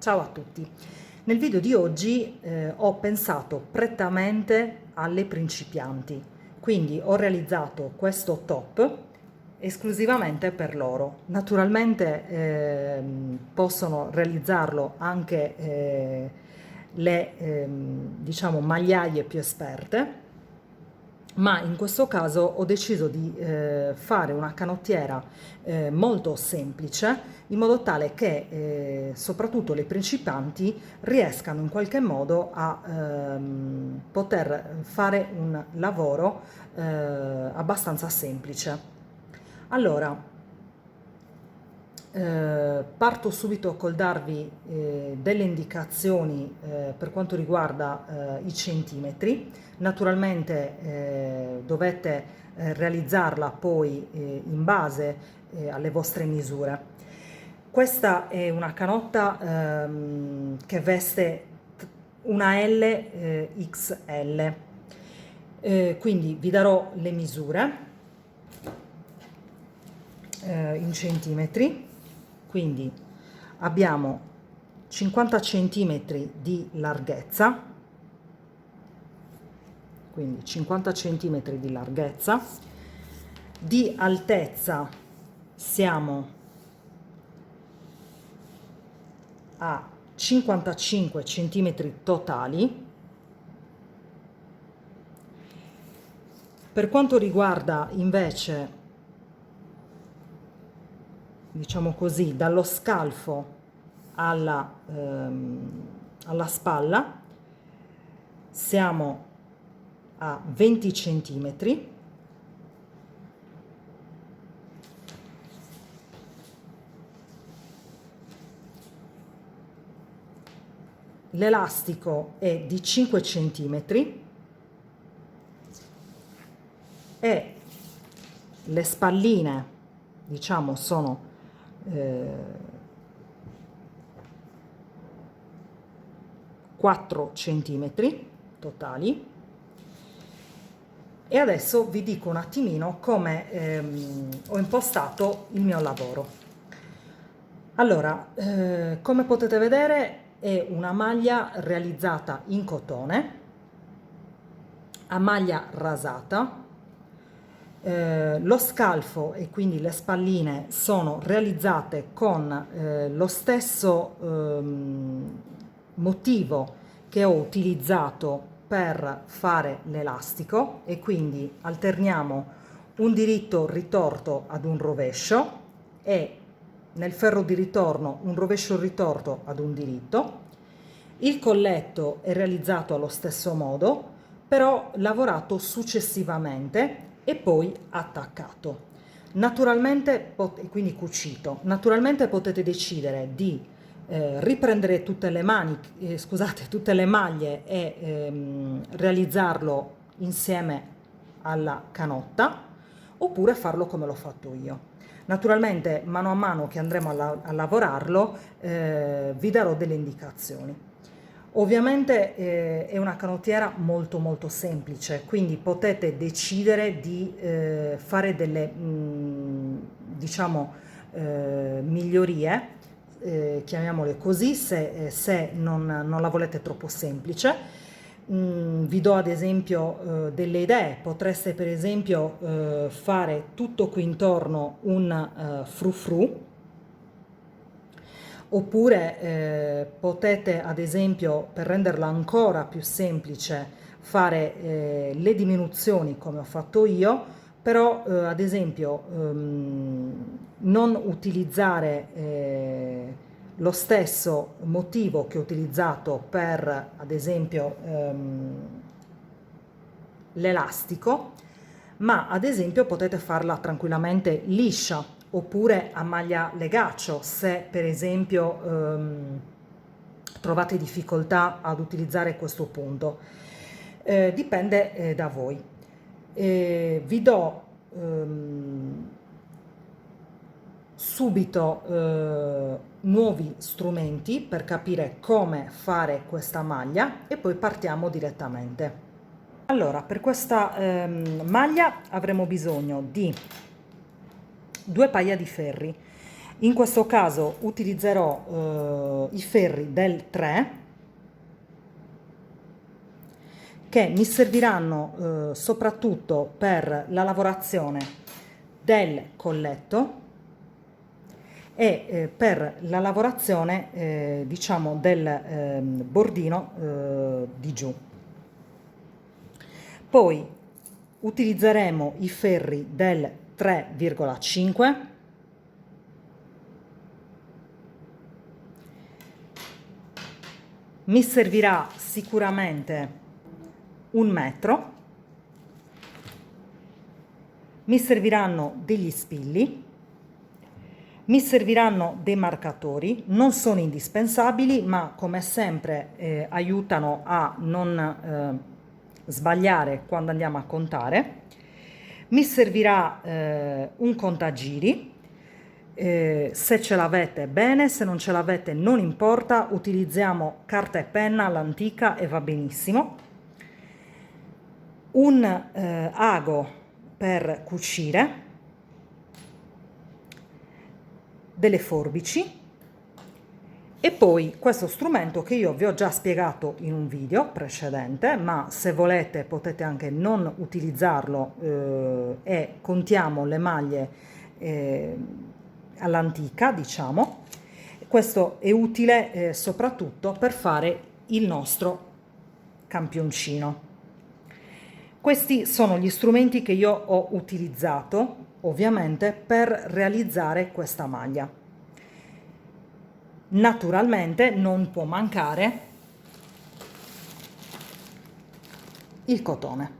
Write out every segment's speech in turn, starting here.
Ciao a tutti. Nel video di oggi ho pensato prettamente alle principianti, quindi ho realizzato questo top esclusivamente per loro. Naturalmente possono realizzarlo anche le diciamo magliaie più esperte, ma in questo caso ho deciso di fare una canottiera molto semplice, in modo tale che soprattutto le principianti riescano in qualche modo a poter fare un lavoro abbastanza semplice. Allora, parto subito col darvi delle indicazioni per quanto riguarda i centimetri. Naturalmente dovete realizzarla poi in base alle vostre misure. Questa è una canotta che veste una L XL, quindi vi darò le misure in centimetri. Quindi abbiamo 50 centimetri di larghezza, quindi 50 centimetri di larghezza, di altezza siamo a 55 centimetri totali. Per quanto riguarda invece, diciamo così, dallo scalfo alla spalla siamo a 20 centimetri. L'elastico è di 5 centimetri e le spalline, diciamo, sono 4 centimetri totali. E adesso vi dico un attimino come ho impostato il mio lavoro. Allora, come potete vedere è una maglia realizzata in cotone, a maglia rasata. Lo scalfo e quindi le spalline sono realizzate con lo stesso motivo che ho utilizzato per fare l'elastico, e quindi alterniamo un diritto ritorto ad un rovescio e nel ferro di ritorno un rovescio ritorto ad un diritto. Il colletto è realizzato allo stesso modo, però lavorato successivamente e poi attaccato. Naturalmente, quindi cucito. Naturalmente potete decidere di riprendere tutte le tutte le maglie e realizzarlo insieme alla canotta, oppure farlo come l'ho fatto io. Naturalmente, mano a mano che andremo a lavorarlo, vi darò delle indicazioni. Ovviamente è una canottiera molto semplice, quindi potete decidere di fare delle diciamo migliorie, chiamiamole così, se non la volete troppo semplice. Vi do ad esempio delle idee. Potreste per esempio fare tutto qui intorno un frufru, oppure potete ad esempio, per renderla ancora più semplice, fare le diminuzioni come ho fatto io, però ad esempio non utilizzare lo stesso motivo che ho utilizzato per ad esempio l'elastico, ma ad esempio potete farla tranquillamente liscia oppure a maglia legaccio, se per esempio trovate difficoltà ad utilizzare questo punto. Dipende da voi. Vi do subito nuovi strumenti per capire come fare questa maglia e poi partiamo direttamente. Allora, per questa maglia avremo bisogno di 2 paia di ferri. In questo caso utilizzerò i ferri del 3 che mi serviranno soprattutto per la lavorazione del colletto e per la lavorazione diciamo del bordino di giù. Poi utilizzeremo i ferri del 3,5 mi servirà sicuramente 1 metro, mi serviranno degli spilli, mi serviranno dei marcatori, non sono indispensabili, ma come sempre aiutano a non sbagliare quando andiamo a contare. Mi servirà un contagiri, se ce l'avete bene, se non ce l'avete non importa, utilizziamo carta e penna all'antica e va benissimo. Un ago per cucire, delle forbici e poi questo strumento che io vi ho già spiegato in un video precedente, ma se volete potete anche non utilizzarlo e contiamo le maglie all'antica, diciamo. Questo è utile soprattutto per fare il nostro campioncino. Questi sono gli strumenti che io ho utilizzato ovviamente per realizzare questa maglia. Naturalmente non può mancare il cotone.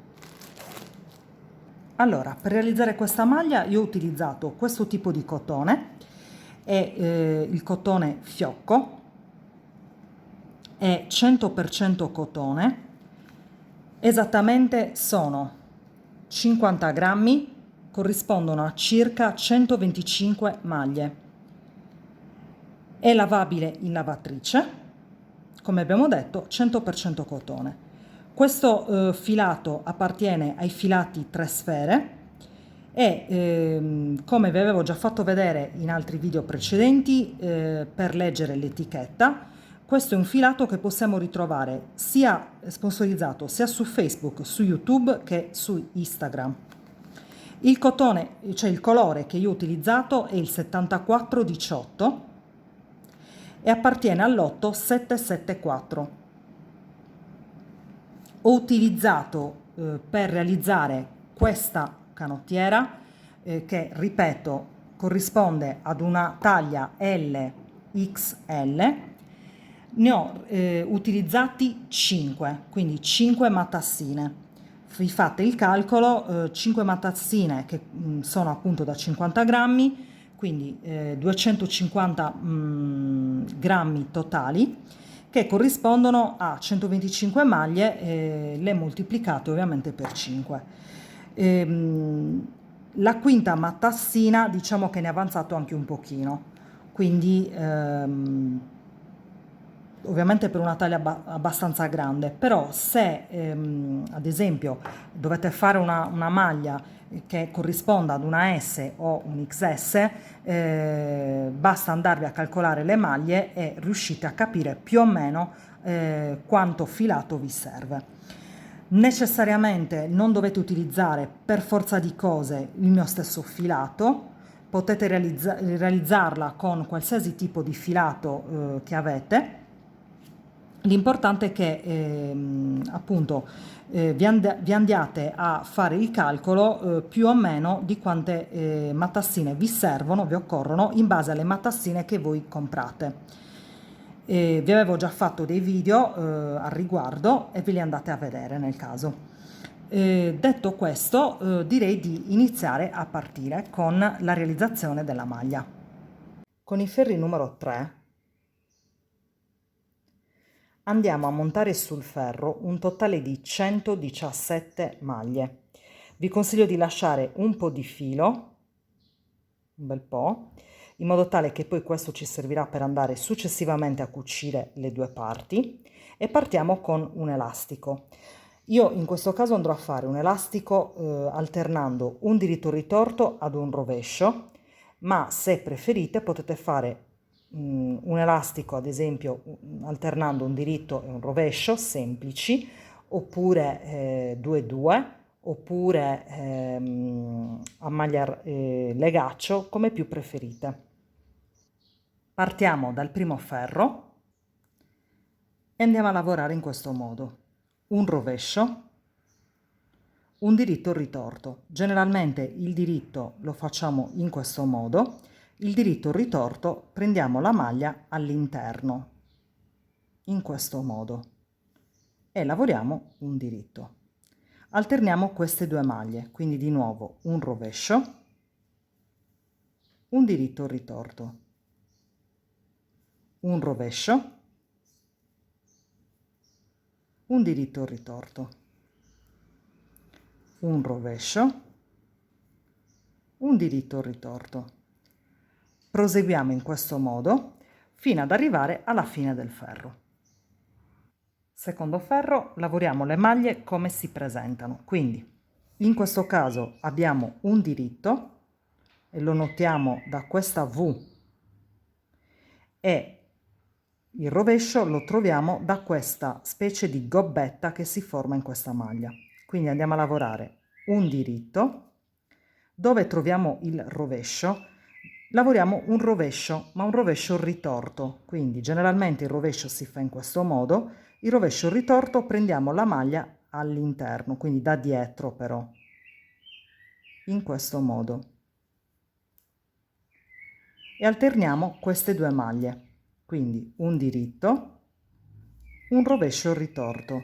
Allora, per realizzare questa maglia io ho utilizzato questo tipo di cotone, è il cotone fiocco, è 100% cotone, esattamente sono 50 grammi, corrispondono a circa 125 maglie. È lavabile in lavatrice, come abbiamo detto 100% cotone. Questo filato appartiene ai filati 3 sfere e come vi avevo già fatto vedere in altri video precedenti, per leggere l'etichetta, questo è un filato che possiamo ritrovare sia sponsorizzato sia su Facebook, su YouTube che su Instagram. Il cotone, cioè il colore che io ho utilizzato è il 7418 e appartiene al lotto 774. Ho utilizzato per realizzare questa canottiera che ripeto corrisponde ad una taglia LXL, ne ho utilizzati 5, quindi 5 matassine. Vi fate il calcolo, 5 matassine che sono appunto da 50 grammi, quindi 250 grammi totali, che corrispondono a 125 maglie, le moltiplicate ovviamente per 5. La quinta matassina diciamo che ne è avanzato anche un pochino, quindi ovviamente per una taglia abbastanza grande, però se ad esempio dovete fare una maglia che corrisponda ad una S o un XS, basta andarvi a calcolare le maglie e riuscite a capire più o meno quanto filato vi serve. Necessariamente non dovete utilizzare per forza di cose il mio stesso filato, potete realizzarla con qualsiasi tipo di filato che avete. L'importante è che appunto vi andiate a fare il calcolo più o meno di quante matassine vi servono, vi occorrono in base alle matassine che voi comprate. Vi avevo già fatto dei video al riguardo e ve li andate a vedere nel caso. Detto questo, direi di iniziare a partire con la realizzazione della maglia. Con i ferri numero 3 andiamo a montare sul ferro un totale di 117 maglie. Vi consiglio di lasciare un po' di filo, un bel po', in modo tale che poi questo ci servirà per andare successivamente a cucire le due parti, e partiamo con un elastico. Io in questo caso andrò a fare un elastico alternando un diritto ritorto ad un rovescio ma se preferite potete fare un elastico, ad esempio alternando un diritto e un rovescio semplici, oppure 2-2, oppure a maglia legaccio, come più preferite. Partiamo dal primo ferro e andiamo a lavorare in questo modo: un rovescio, un diritto ritorto. Generalmente il diritto lo facciamo in questo modo, il diritto ritorto prendiamo la maglia all'interno, in questo modo, e lavoriamo un diritto. Alterniamo queste due maglie, quindi di nuovo un rovescio, un diritto ritorto, un rovescio, un diritto ritorto, un rovescio, un diritto ritorto. Proseguiamo in questo modo fino ad arrivare alla fine del ferro. Secondo ferro lavoriamo le maglie come si presentano, quindi in questo caso abbiamo un diritto e lo notiamo da questa V, e il rovescio lo troviamo da questa specie di gobbetta che si forma in questa maglia. Quindi andiamo a lavorare un diritto. Dove troviamo il rovescio, lavoriamo un rovescio, ma un rovescio ritorto. Quindi generalmente il rovescio si fa in questo modo, il rovescio ritorto prendiamo la maglia all'interno, quindi da dietro però, in questo modo. E alterniamo queste due maglie, quindi un diritto, un rovescio ritorto,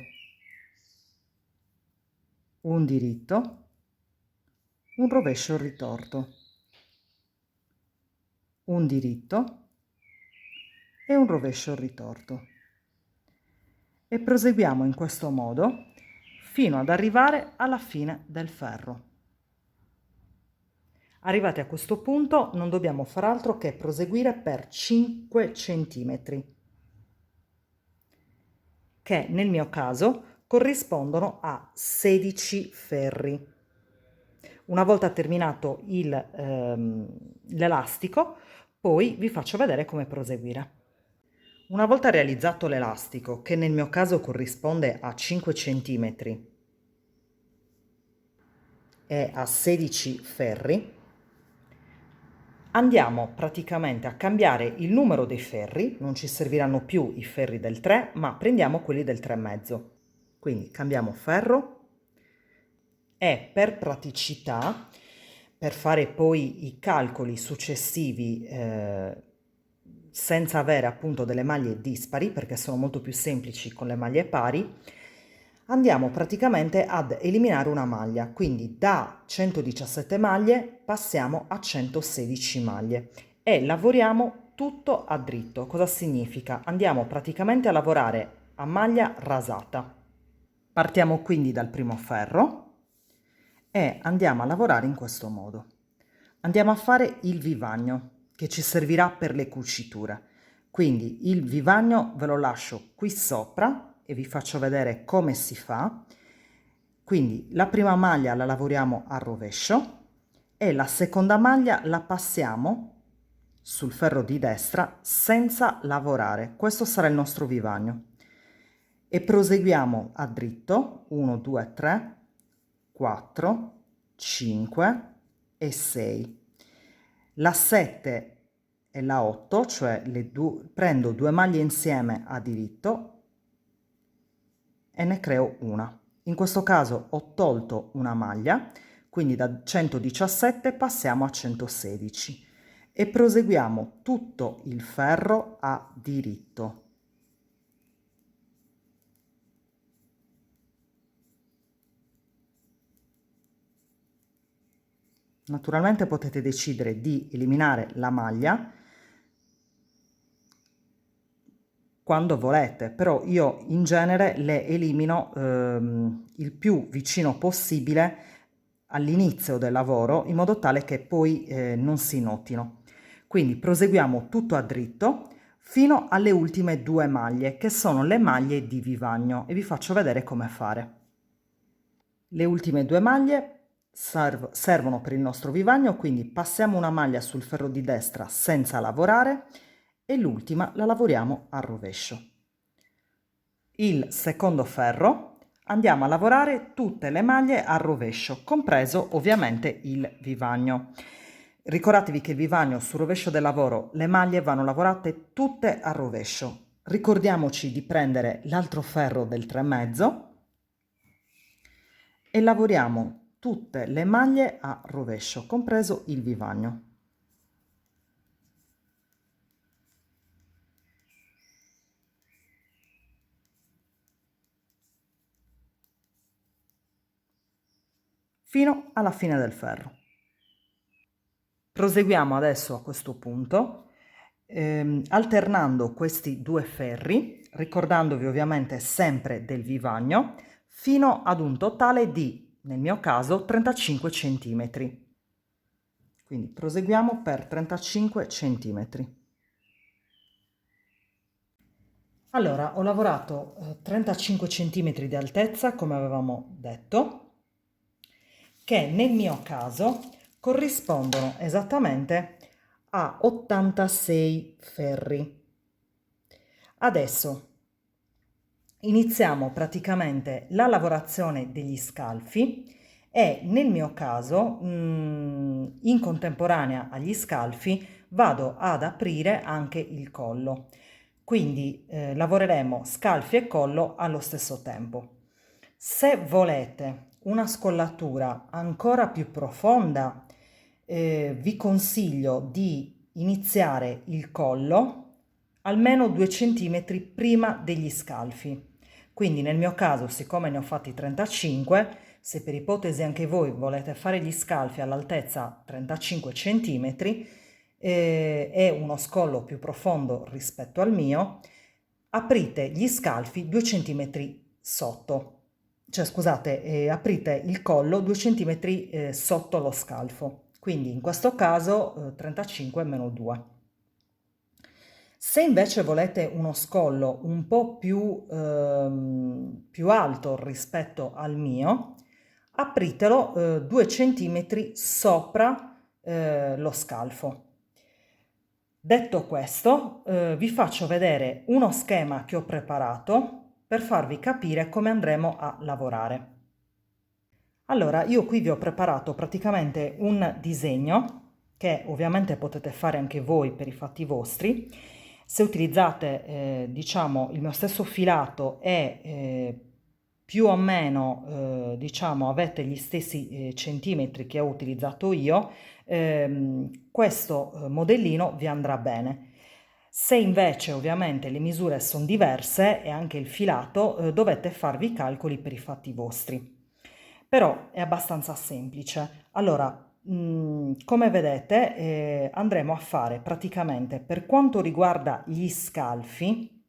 un diritto, un rovescio ritorto, un diritto e un rovescio ritorto. E proseguiamo in questo modo fino ad arrivare alla fine del ferro. Arrivati a questo punto non dobbiamo fare altro che proseguire per 5 centimetri, che nel mio caso corrispondono a 16 ferri. Una volta terminato l'elastico, poi vi faccio vedere come proseguire. Una volta realizzato l'elastico, che nel mio caso corrisponde a 5 centimetri e a 16 ferri, andiamo praticamente a cambiare il numero dei ferri. Non ci serviranno più i ferri del 3, ma prendiamo quelli del 3,5. Quindi cambiamo ferro, e per praticità, per fare poi i calcoli successivi senza avere appunto delle maglie dispari, perché sono molto più semplici con le maglie pari, andiamo praticamente ad eliminare una maglia. Quindi da 117 maglie passiamo a 116 maglie e lavoriamo tutto a dritto. Cosa significa? Andiamo praticamente a lavorare a maglia rasata. Partiamo quindi dal primo ferro e andiamo a lavorare in questo modo. Andiamo a fare il vivagno che ci servirà per le cuciture. Quindi il vivagno ve lo lascio qui sopra e vi faccio vedere come si fa. Quindi la prima maglia la lavoriamo a rovescio e la seconda maglia la passiamo sul ferro di destra senza lavorare. Questo sarà il nostro vivagno. E proseguiamo a dritto 1, 2, 3, 4, 5 e 6. La 7 e la 8, cioè prendo due maglie insieme a diritto e ne creo una. In questo caso ho tolto una maglia, quindi da 117 passiamo a 116 e proseguiamo tutto il ferro a diritto. Naturalmente potete decidere di eliminare la maglia quando volete, però io in genere le elimino il più vicino possibile all'inizio del lavoro, in modo tale che poi non si notino. Quindi proseguiamo tutto a dritto fino alle ultime due maglie, che sono le maglie di vivagno, e vi faccio vedere come fare. Le ultime due maglie servono per il nostro vivagno, quindi passiamo una maglia sul ferro di destra senza lavorare e l'ultima la lavoriamo al rovescio. Il secondo ferro andiamo a lavorare tutte le maglie al rovescio, compreso ovviamente il vivagno. Ricordatevi che il vivagno sul rovescio del lavoro, le maglie vanno lavorate tutte al rovescio. Ricordiamoci di prendere l'altro ferro del 3,5 e lavoriamo tutte le maglie a rovescio, compreso il vivagno. Fino alla fine del ferro. Proseguiamo adesso a questo punto alternando questi due ferri, ricordandovi ovviamente sempre del vivagno, fino ad un totale di, nel mio caso, 35 centimetri. Quindi proseguiamo per 35 centimetri. Allora, ho lavorato 35 centimetri di altezza, come avevamo detto, che nel mio caso corrispondono esattamente a 86 ferri. Adesso iniziamo praticamente la lavorazione degli scalfi e nel mio caso, in contemporanea agli scalfi, vado ad aprire anche il collo. Quindi lavoreremo scalfi e collo allo stesso tempo. Se volete una scollatura ancora più profonda, vi consiglio di iniziare il collo almeno 2 centimetri prima degli scalfi. Quindi nel mio caso, siccome ne ho fatti 35, se per ipotesi anche voi volete fare gli scalfi all'altezza 35 centimetri e uno scollo più profondo rispetto al mio, aprite gli scalfi 2 centimetri sotto. Cioè scusate, aprite il collo 2 centimetri sotto lo scalfo. Quindi in questo caso 35 meno 2. Se invece volete uno scollo un po' più alto rispetto al mio, apritelo 2 centimetri sopra lo scalfo. Detto questo, vi faccio vedere uno schema che ho preparato per farvi capire come andremo a lavorare. Allora, io qui vi ho preparato praticamente un disegno che ovviamente potete fare anche voi per i fatti vostri. Se utilizzate, diciamo, il mio stesso filato e più o meno, diciamo, avete gli stessi centimetri che ho utilizzato io, questo modellino vi andrà bene. Se invece ovviamente le misure sono diverse e anche il filato, dovete farvi i calcoli per i fatti vostri. Però è abbastanza semplice. Allora, come vedete, andremo a fare praticamente per quanto riguarda gli scalfi,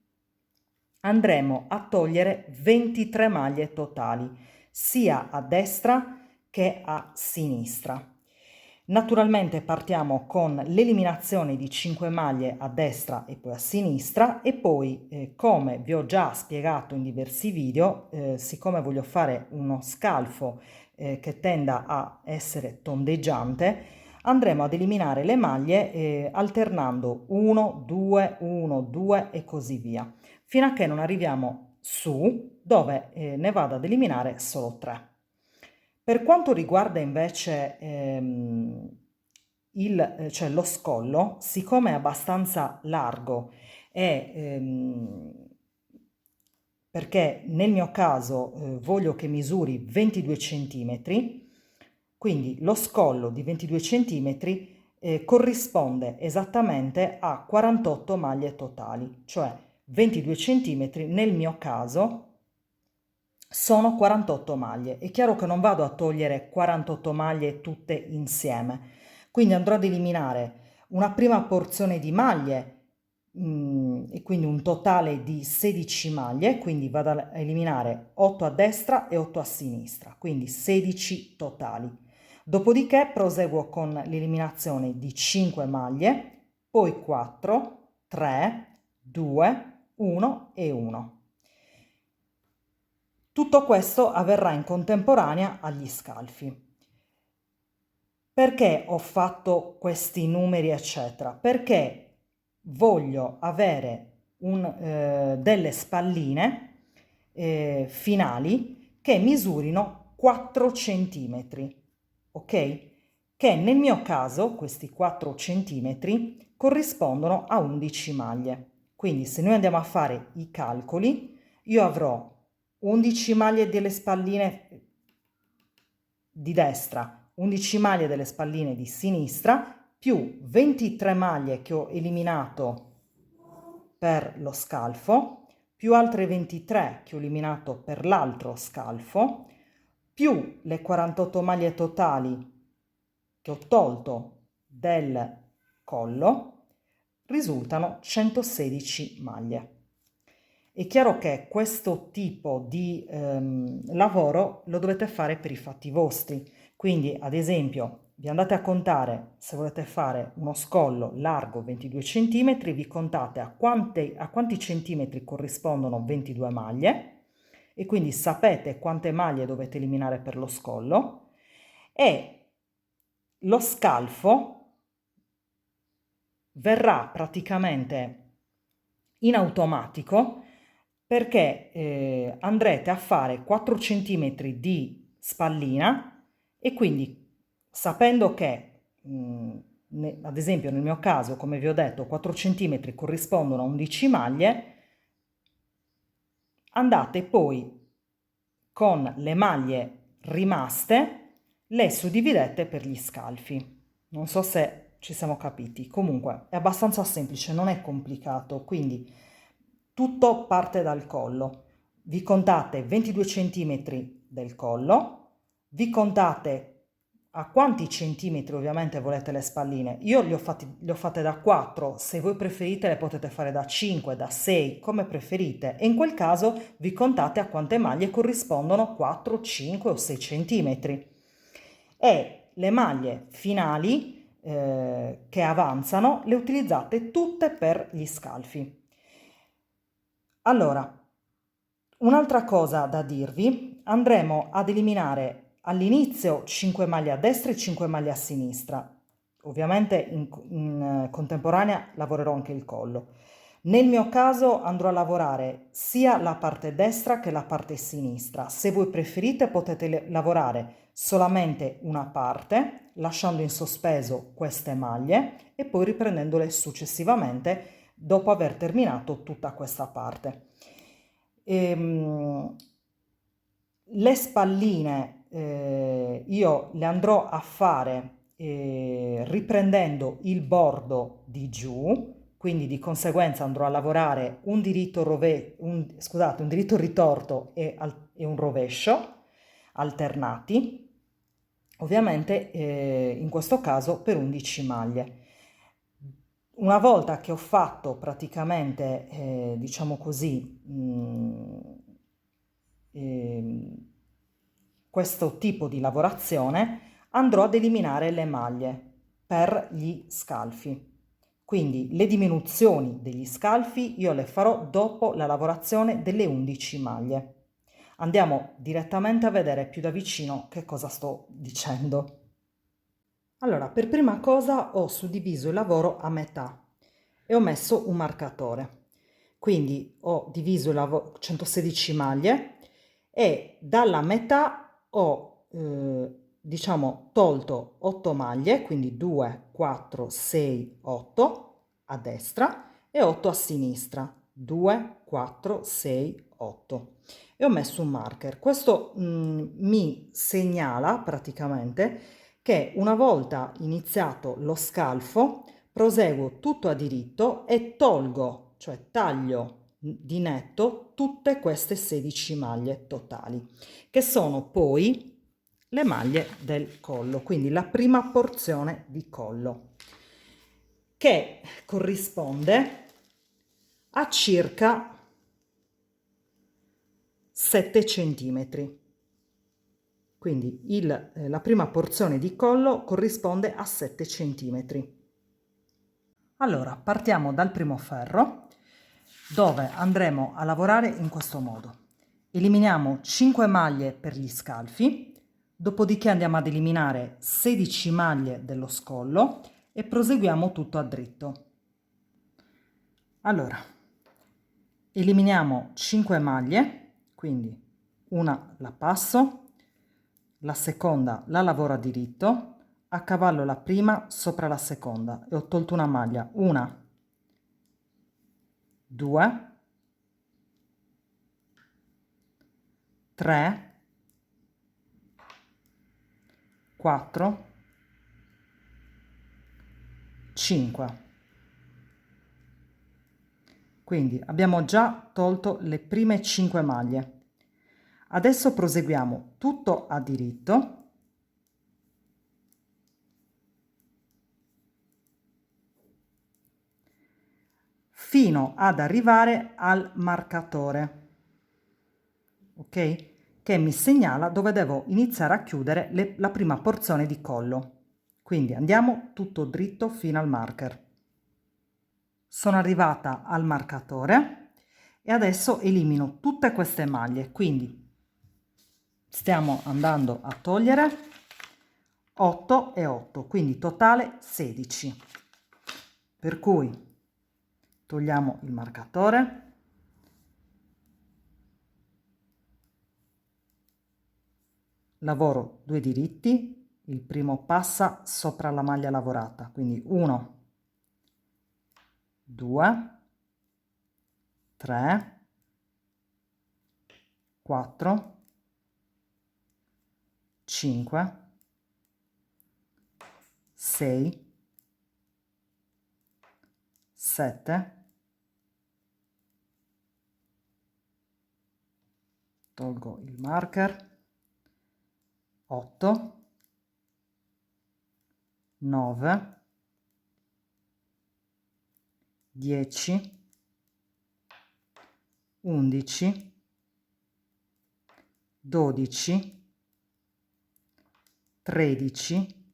andremo a togliere 23 maglie totali, sia a destra che a sinistra. Naturalmente partiamo con l'eliminazione di 5 maglie a destra e poi a sinistra e poi, come vi ho già spiegato in diversi video, siccome voglio fare uno scalfo che tenda a essere tondeggiante, andremo ad eliminare le maglie alternando 1, 2, 1, 2 e così via, fino a che non arriviamo su dove ne vado ad eliminare solo 3. Per quanto riguarda invece cioè lo scollo, siccome è abbastanza largo e perché nel mio caso voglio che misuri 22 centimetri, quindi lo scollo di 22 centimetri corrisponde esattamente a 48 maglie totali, cioè 22 centimetri nel mio caso sono 48 maglie. È chiaro che non vado a togliere 48 maglie tutte insieme, quindi andrò ad eliminare una prima porzione di maglie e quindi un totale di 16 maglie, quindi vado a eliminare 8 a destra e 8 a sinistra, quindi 16 totali. Dopodiché proseguo con l'eliminazione di 5 maglie, poi 4, 3, 2, 1 e 1. Tutto questo avverrà in contemporanea agli scalfi. Perché ho fatto questi numeri, eccetera? Perché voglio avere delle spalline finali che misurino 4 centimetri, ok? Che nel mio caso questi 4 centimetri corrispondono a 11 maglie. Quindi se noi andiamo a fare i calcoli, io avrò 11 maglie delle spalline di destra, 11 maglie delle spalline di sinistra, più 23 maglie che ho eliminato per lo scalfo, più altre 23 che ho eliminato per l'altro scalfo, più le 48 maglie totali che ho tolto del collo, risultano 116 maglie. È chiaro che questo tipo di lavoro lo dovete fare per i fatti vostri, quindi ad esempio vi andate a contare, se volete fare uno scollo largo 22 cm, vi contate a quanti centimetri corrispondono 22 maglie e quindi sapete quante maglie dovete eliminare per lo scollo e lo scalfo verrà praticamente in automatico perché andrete a fare 4 cm di spallina e quindi sapendo che ad esempio nel mio caso, come vi ho detto, 4 cm corrispondono a 11 maglie, andate poi con le maglie rimaste, le suddividete per gli scalfi. Non so se ci siamo capiti. Comunque è abbastanza semplice, non è complicato, quindi tutto parte dal collo. Vi contate 22 cm del collo, vi contate a quanti centimetri ovviamente volete le spalline. Io le ho fatte da 4, se voi preferite le potete fare da 5, da 6, come preferite. E in quel caso vi contate a quante maglie corrispondono 4, 5 o 6 centimetri. E le maglie finali che avanzano le utilizzate tutte per gli scalfi. Allora, un'altra cosa da dirvi, andremo ad eliminare all'inizio 5 maglie a destra e 5 maglie a sinistra. Ovviamente in contemporanea lavorerò anche il collo. Nel mio caso andrò a lavorare sia la parte destra che la parte sinistra. Se voi preferite potete lavorare solamente una parte, lasciando in sospeso queste maglie e poi riprendendole successivamente dopo aver terminato tutta questa parte. Le spalline io le andrò a fare riprendendo il bordo di giù, quindi di conseguenza andrò a lavorare un diritto ritorto e un rovescio alternati, ovviamente in questo caso per 11 maglie. Una volta che ho fatto praticamente, diciamo così, questo tipo di lavorazione, andrò ad eliminare le maglie per gli scalfi. Quindi le diminuzioni degli scalfi io le farò dopo la lavorazione delle 11 maglie. Andiamo direttamente a vedere più da vicino che cosa sto dicendo. Allora, per prima cosa ho suddiviso il lavoro a metà e ho messo un marcatore. Quindi ho diviso il lavoro 116 maglie e dalla metà ho diciamo tolto 8 maglie, quindi 2, 4, 6, 8 a destra e 8 a sinistra, 2, 4, 6, 8 e ho messo un marker. Questo mi segnala praticamente che una volta iniziato lo scalfo proseguo tutto a diritto e tolgo, cioè taglio di netto tutte queste 16 maglie totali, che sono poi le maglie del collo, quindi la prima porzione di collo, che corrisponde a circa 7 centimetri. Quindi la prima porzione di collo corrisponde a 7 centimetri. Allora, partiamo dal primo ferro, dove andremo a lavorare in questo modo. Eliminiamo 5 maglie per gli scalfi, Dopodiché andiamo ad eliminare 16 maglie dello scollo e proseguiamo tutto a dritto. Allora, eliminiamo 5 maglie, quindi una la passo, la seconda la lavoro a diritto, a cavallo la prima sopra la seconda e ho tolto una maglia. 1, 2, 3, 4, 5. Quindi abbiamo già tolto le prime 5 maglie. Adesso proseguiamo tutto a diritto fino ad arrivare al marcatore, ok? Che mi segnala dove devo iniziare a chiudere la prima porzione di collo. Quindi andiamo tutto dritto fino al marker. Sono arrivata al marcatore e adesso elimino tutte queste maglie, quindi stiamo andando a togliere 8 e 8, quindi totale 16. Per cui togliamo il marcatore, lavoro 2 diritti, il primo passa sopra la maglia lavorata, quindi 1, 2, 3, 4, 5, 6, 7, tolgo il marker, 8, 9, 10, 11, 12, 13,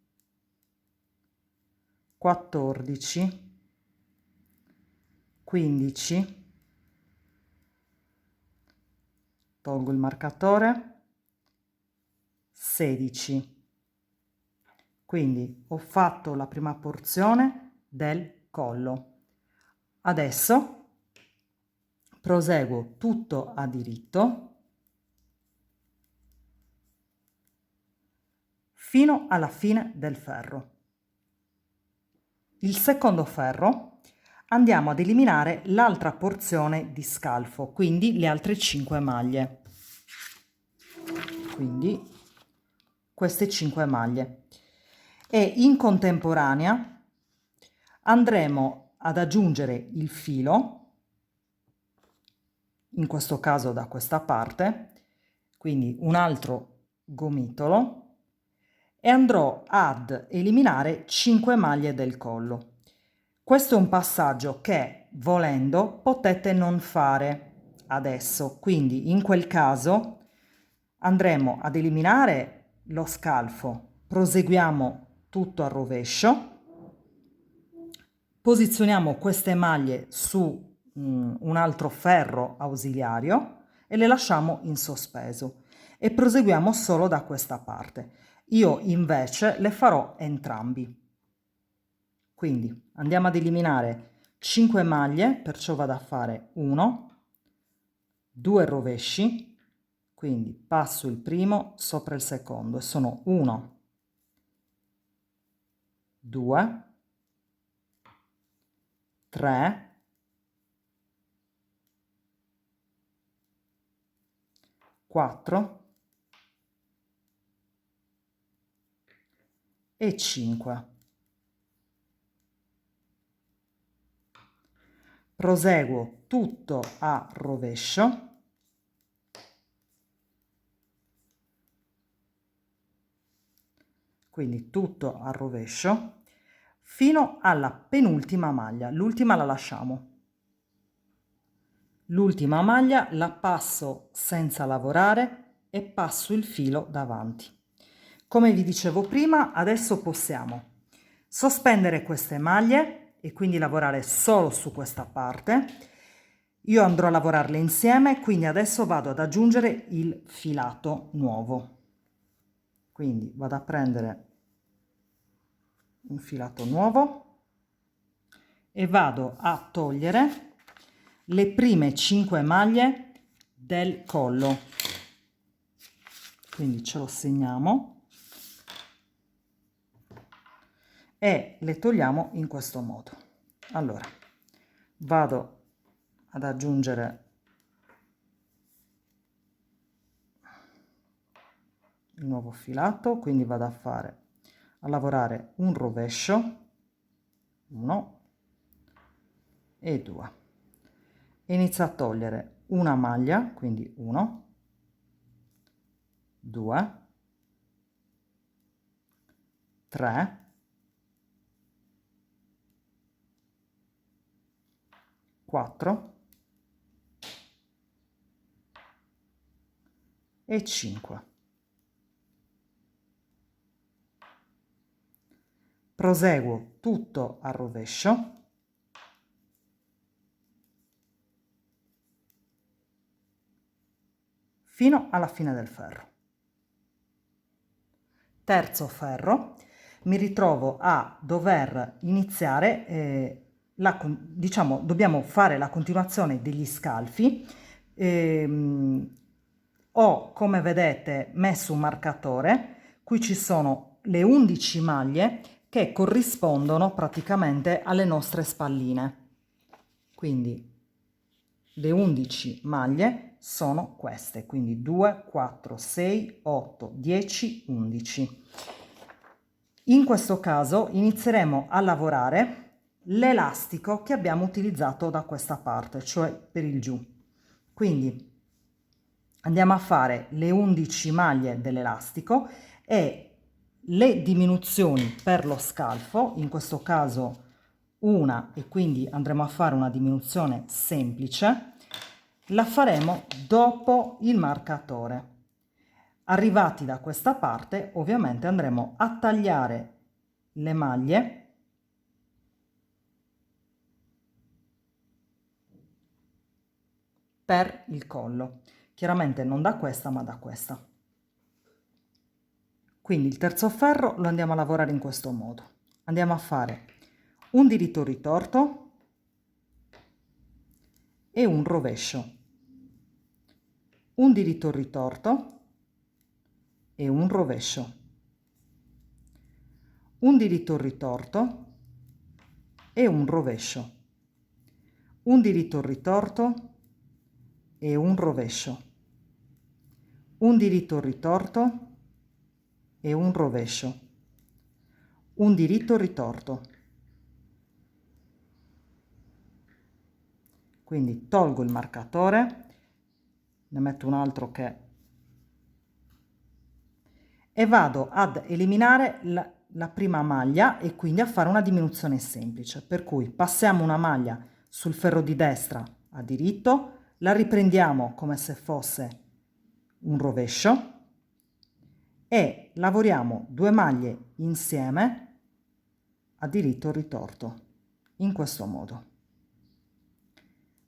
14, 15, tolgo il marcatore, 16. Quindi ho fatto la prima porzione del collo. Adesso proseguo tutto a diritto fino alla fine del ferro. Il secondo ferro andiamo ad eliminare l'altra porzione di scalfo, quindi le altre 5 maglie. Quindi queste 5 maglie. E in contemporanea andremo ad aggiungere il filo, in questo caso da questa parte, quindi un altro gomitolo, e andrò ad eliminare 5 maglie del collo. Questo è un passaggio che, volendo, potete non fare adesso, quindi in quel caso andremo ad eliminare lo scalfo, proseguiamo tutto al rovescio, posizioniamo queste maglie su un altro ferro ausiliario e le lasciamo in sospeso e proseguiamo solo da questa parte. Io invece le farò entrambi. Quindi andiamo ad eliminare 5 maglie, perciò vado a fare 1, 2 rovesci, quindi passo il primo sopra il secondo e sono 1, 2, 3, 4 e 5. Proseguo tutto a rovescio quindi tutto a rovescio fino alla penultima maglia, l'ultima la lasciamo. L'ultima maglia la passo senza lavorare e passo il filo davanti. Come vi dicevo prima, adesso possiamo sospendere queste maglie e quindi lavorare solo su questa parte. Io andrò a lavorarle insieme, quindi adesso vado ad aggiungere il filato nuovo. Quindi vado a prendere un filato nuovo e vado a togliere le prime 5 maglie del collo. Quindi ce lo segniamo e le togliamo in questo modo. Allora, vado ad aggiungere il nuovo filato, quindi vado a lavorare un rovescio, 1 e 2, inizio a togliere una maglia, quindi 1, 2, 3, 4 e 5. Proseguo tutto a rovescio fino alla fine del ferro. Terzo ferro, mi ritrovo a dover iniziare, diciamo, dobbiamo fare la continuazione degli scalfi. Ho, come vedete, messo un marcatore, qui ci sono le 11 maglie che corrispondono praticamente alle nostre spalline. Quindi le 11 maglie sono queste, quindi 2, 4, 6, 8, 10, 11. In questo caso inizieremo a lavorare l'elastico che abbiamo utilizzato da questa parte, cioè per il giù. Quindi andiamo a fare le 11 maglie dell'elastico e le diminuzioni per lo scalfo, in questo caso una, e quindi andremo a fare una diminuzione semplice, la faremo dopo il marcatore. Arrivati da questa parte, ovviamente andremo a tagliare le maglie per il collo, chiaramente non da questa ma da questa. Quindi il terzo ferro lo andiamo a lavorare in questo modo. Andiamo a fare un diritto ritorto e un rovescio, un diritto ritorto e un rovescio, un diritto ritorto e un rovescio, un diritto ritorto e un rovescio, un diritto ritorto e un rovescio, un diritto ritorto. Quindi tolgo il marcatore, ne metto un altro e vado ad eliminare la prima maglia e quindi a fare una diminuzione semplice, per cui passiamo una maglia sul ferro di destra a diritto, la riprendiamo come se fosse un rovescio e lavoriamo 2 maglie insieme a diritto ritorto, in questo modo.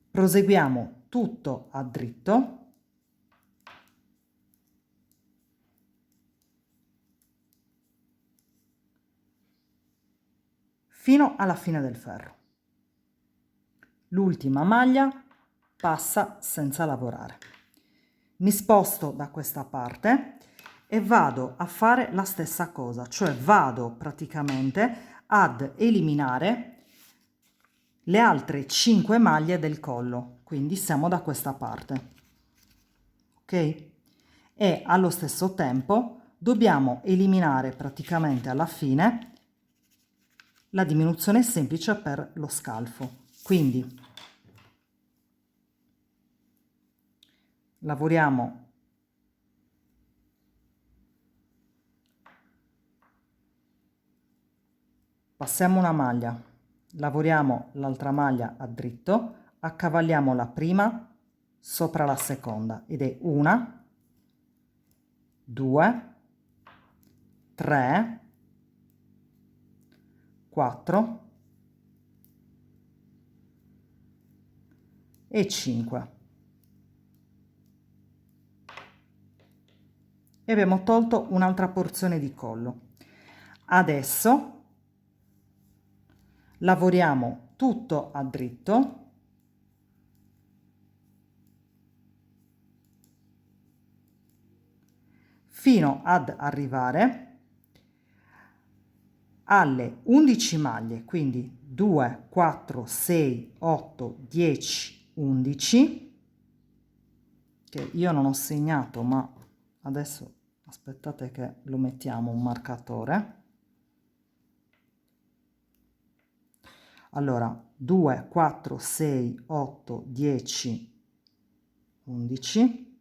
Proseguiamo tutto a dritto fino alla fine del ferro. L'ultima maglia passa senza lavorare. Mi sposto da questa parte e vado a fare la stessa cosa, cioè vado praticamente ad eliminare le altre 5 maglie del collo, quindi siamo da questa parte, ok? E allo stesso tempo dobbiamo eliminare praticamente alla fine la diminuzione semplice per lo scalfo, quindi lavoriamo passiamo una maglia, lavoriamo l'altra maglia a dritto, accavalliamo la prima sopra la seconda ed è 1, 2, 3, 4 e 5. e abbiamo tolto un'altra porzione di collo. Adesso lavoriamo tutto a dritto fino ad arrivare alle 11 maglie, quindi 2, 4, 6, 8, 10, 11, che io non ho segnato, ma adesso aspettate che lo mettiamo un marcatore. Allora 2, 4, 6, 8, 10, 11.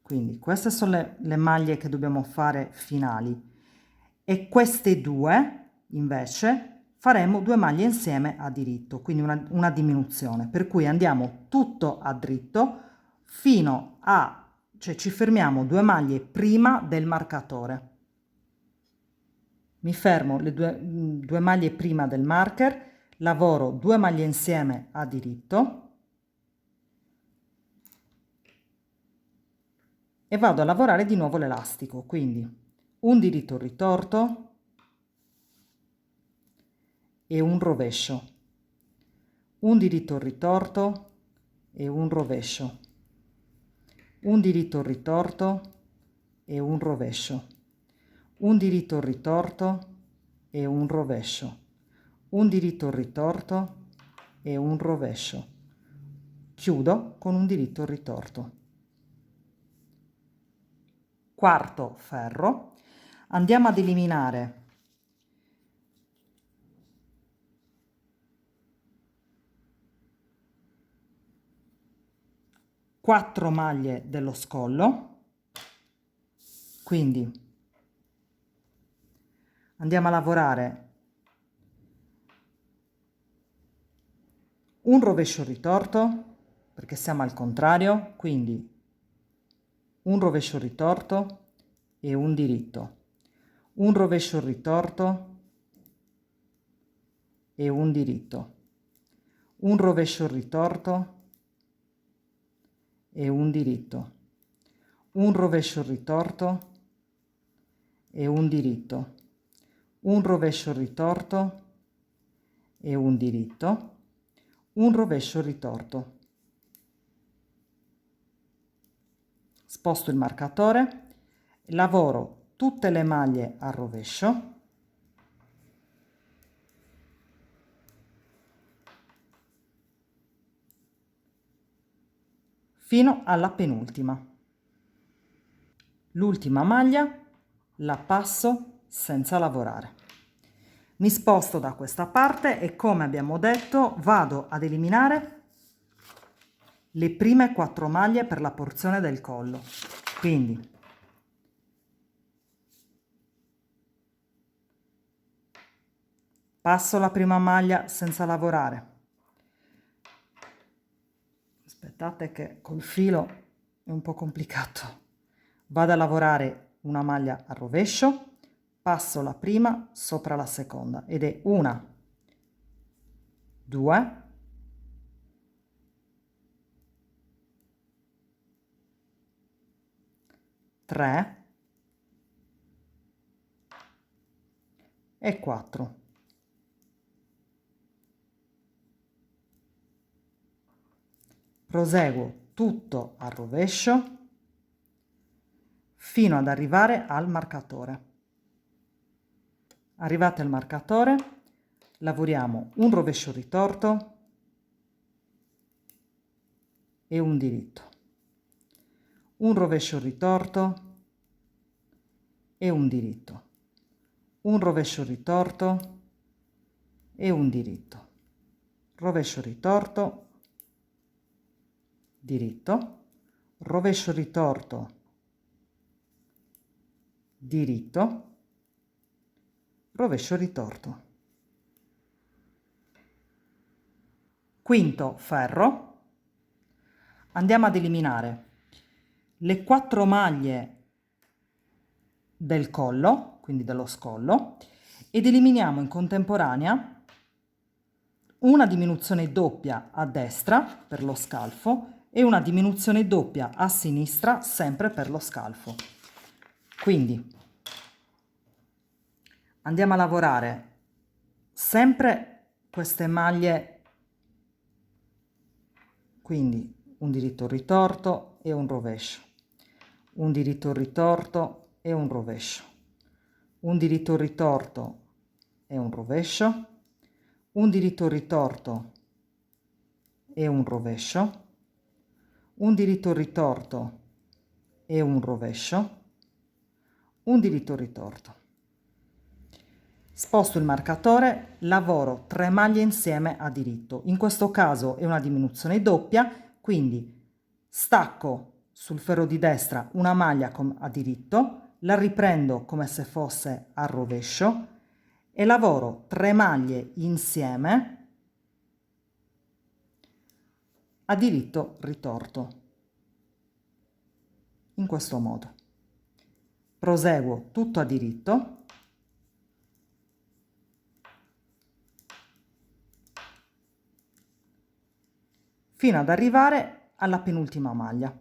Quindi queste sono le maglie che dobbiamo fare finali, e queste due invece faremo 2 maglie insieme a diritto, quindi una diminuzione, per cui andiamo tutto a dritto fino a, cioè ci fermiamo 2 maglie prima del marcatore. Mi fermo le due maglie prima del marker, lavoro 2 maglie insieme a diritto e vado a lavorare di nuovo l'elastico, quindi un diritto ritorto e un rovescio, un diritto ritorto e un rovescio, un diritto ritorto e un rovescio, un diritto ritorto e un rovescio, un diritto ritorto e un rovescio. Chiudo con un diritto ritorto. Quarto ferro, andiamo ad eliminare quattro maglie dello scollo, quindi andiamo a lavorare un rovescio ritorto, perché siamo al contrario, quindi un rovescio ritorto e un diritto, un rovescio ritorto e un diritto, un rovescio ritorto e un diritto, un rovescio ritorto e un diritto, un rovescio ritorto e un diritto, un rovescio ritorto. Sposto il marcatore, lavoro tutte le maglie al rovescio fino alla penultima. L'ultima maglia la passo senza lavorare. Mi sposto da questa parte e, come abbiamo detto, vado ad eliminare le prime 4 maglie per la porzione del collo. Quindi passo la prima maglia senza lavorare. Aspettate che col filo è un po' complicato. Vado a lavorare una maglia al rovescio, passo la prima sopra la seconda ed è 1, 2, 3 e 4. Proseguo tutto al rovescio fino ad arrivare al marcatore. Arrivate al marcatore, lavoriamo un rovescio ritorto e un diritto, un rovescio ritorto e un diritto, un rovescio ritorto e un diritto, rovescio ritorto, diritto, rovescio ritorto, diritto, rovescio ritorto. Quinto ferro, andiamo ad eliminare le 4 maglie del collo, quindi dello scollo, ed eliminiamo in contemporanea una diminuzione doppia a destra per lo scalfo e una diminuzione doppia a sinistra sempre per lo scalfo. Quindi andiamo a lavorare sempre queste maglie, quindi un diritto ritorto e un rovescio, un diritto ritorto e un rovescio, un diritto ritorto e un rovescio, un diritto ritorto e un rovescio, un diritto ritorto e un rovescio, un diritto ritorto. Sposto il marcatore, lavoro 3 maglie insieme a diritto. In questo caso è una diminuzione doppia, quindi stacco sul ferro di destra una maglia a diritto, la riprendo come se fosse a rovescio e lavoro 3 maglie insieme a diritto ritorto. In questo modo. Proseguo tutto a diritto. Fino ad arrivare alla penultima maglia.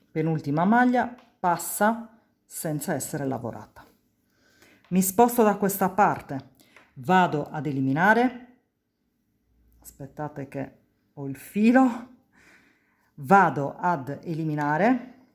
Penultima maglia passa senza essere lavorata. Mi sposto da questa parte, vado ad eliminare, aspettate che ho il filo, vado ad eliminare,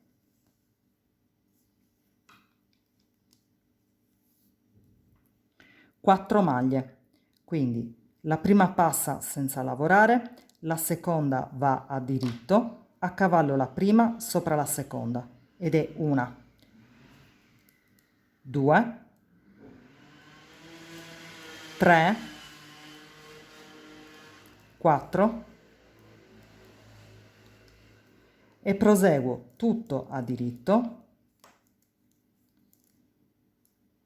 quattro maglie, quindi la prima passa senza lavorare, la seconda va a diritto, a cavallo la prima sopra la seconda ed è una, 2, 3, 4 e proseguo tutto a diritto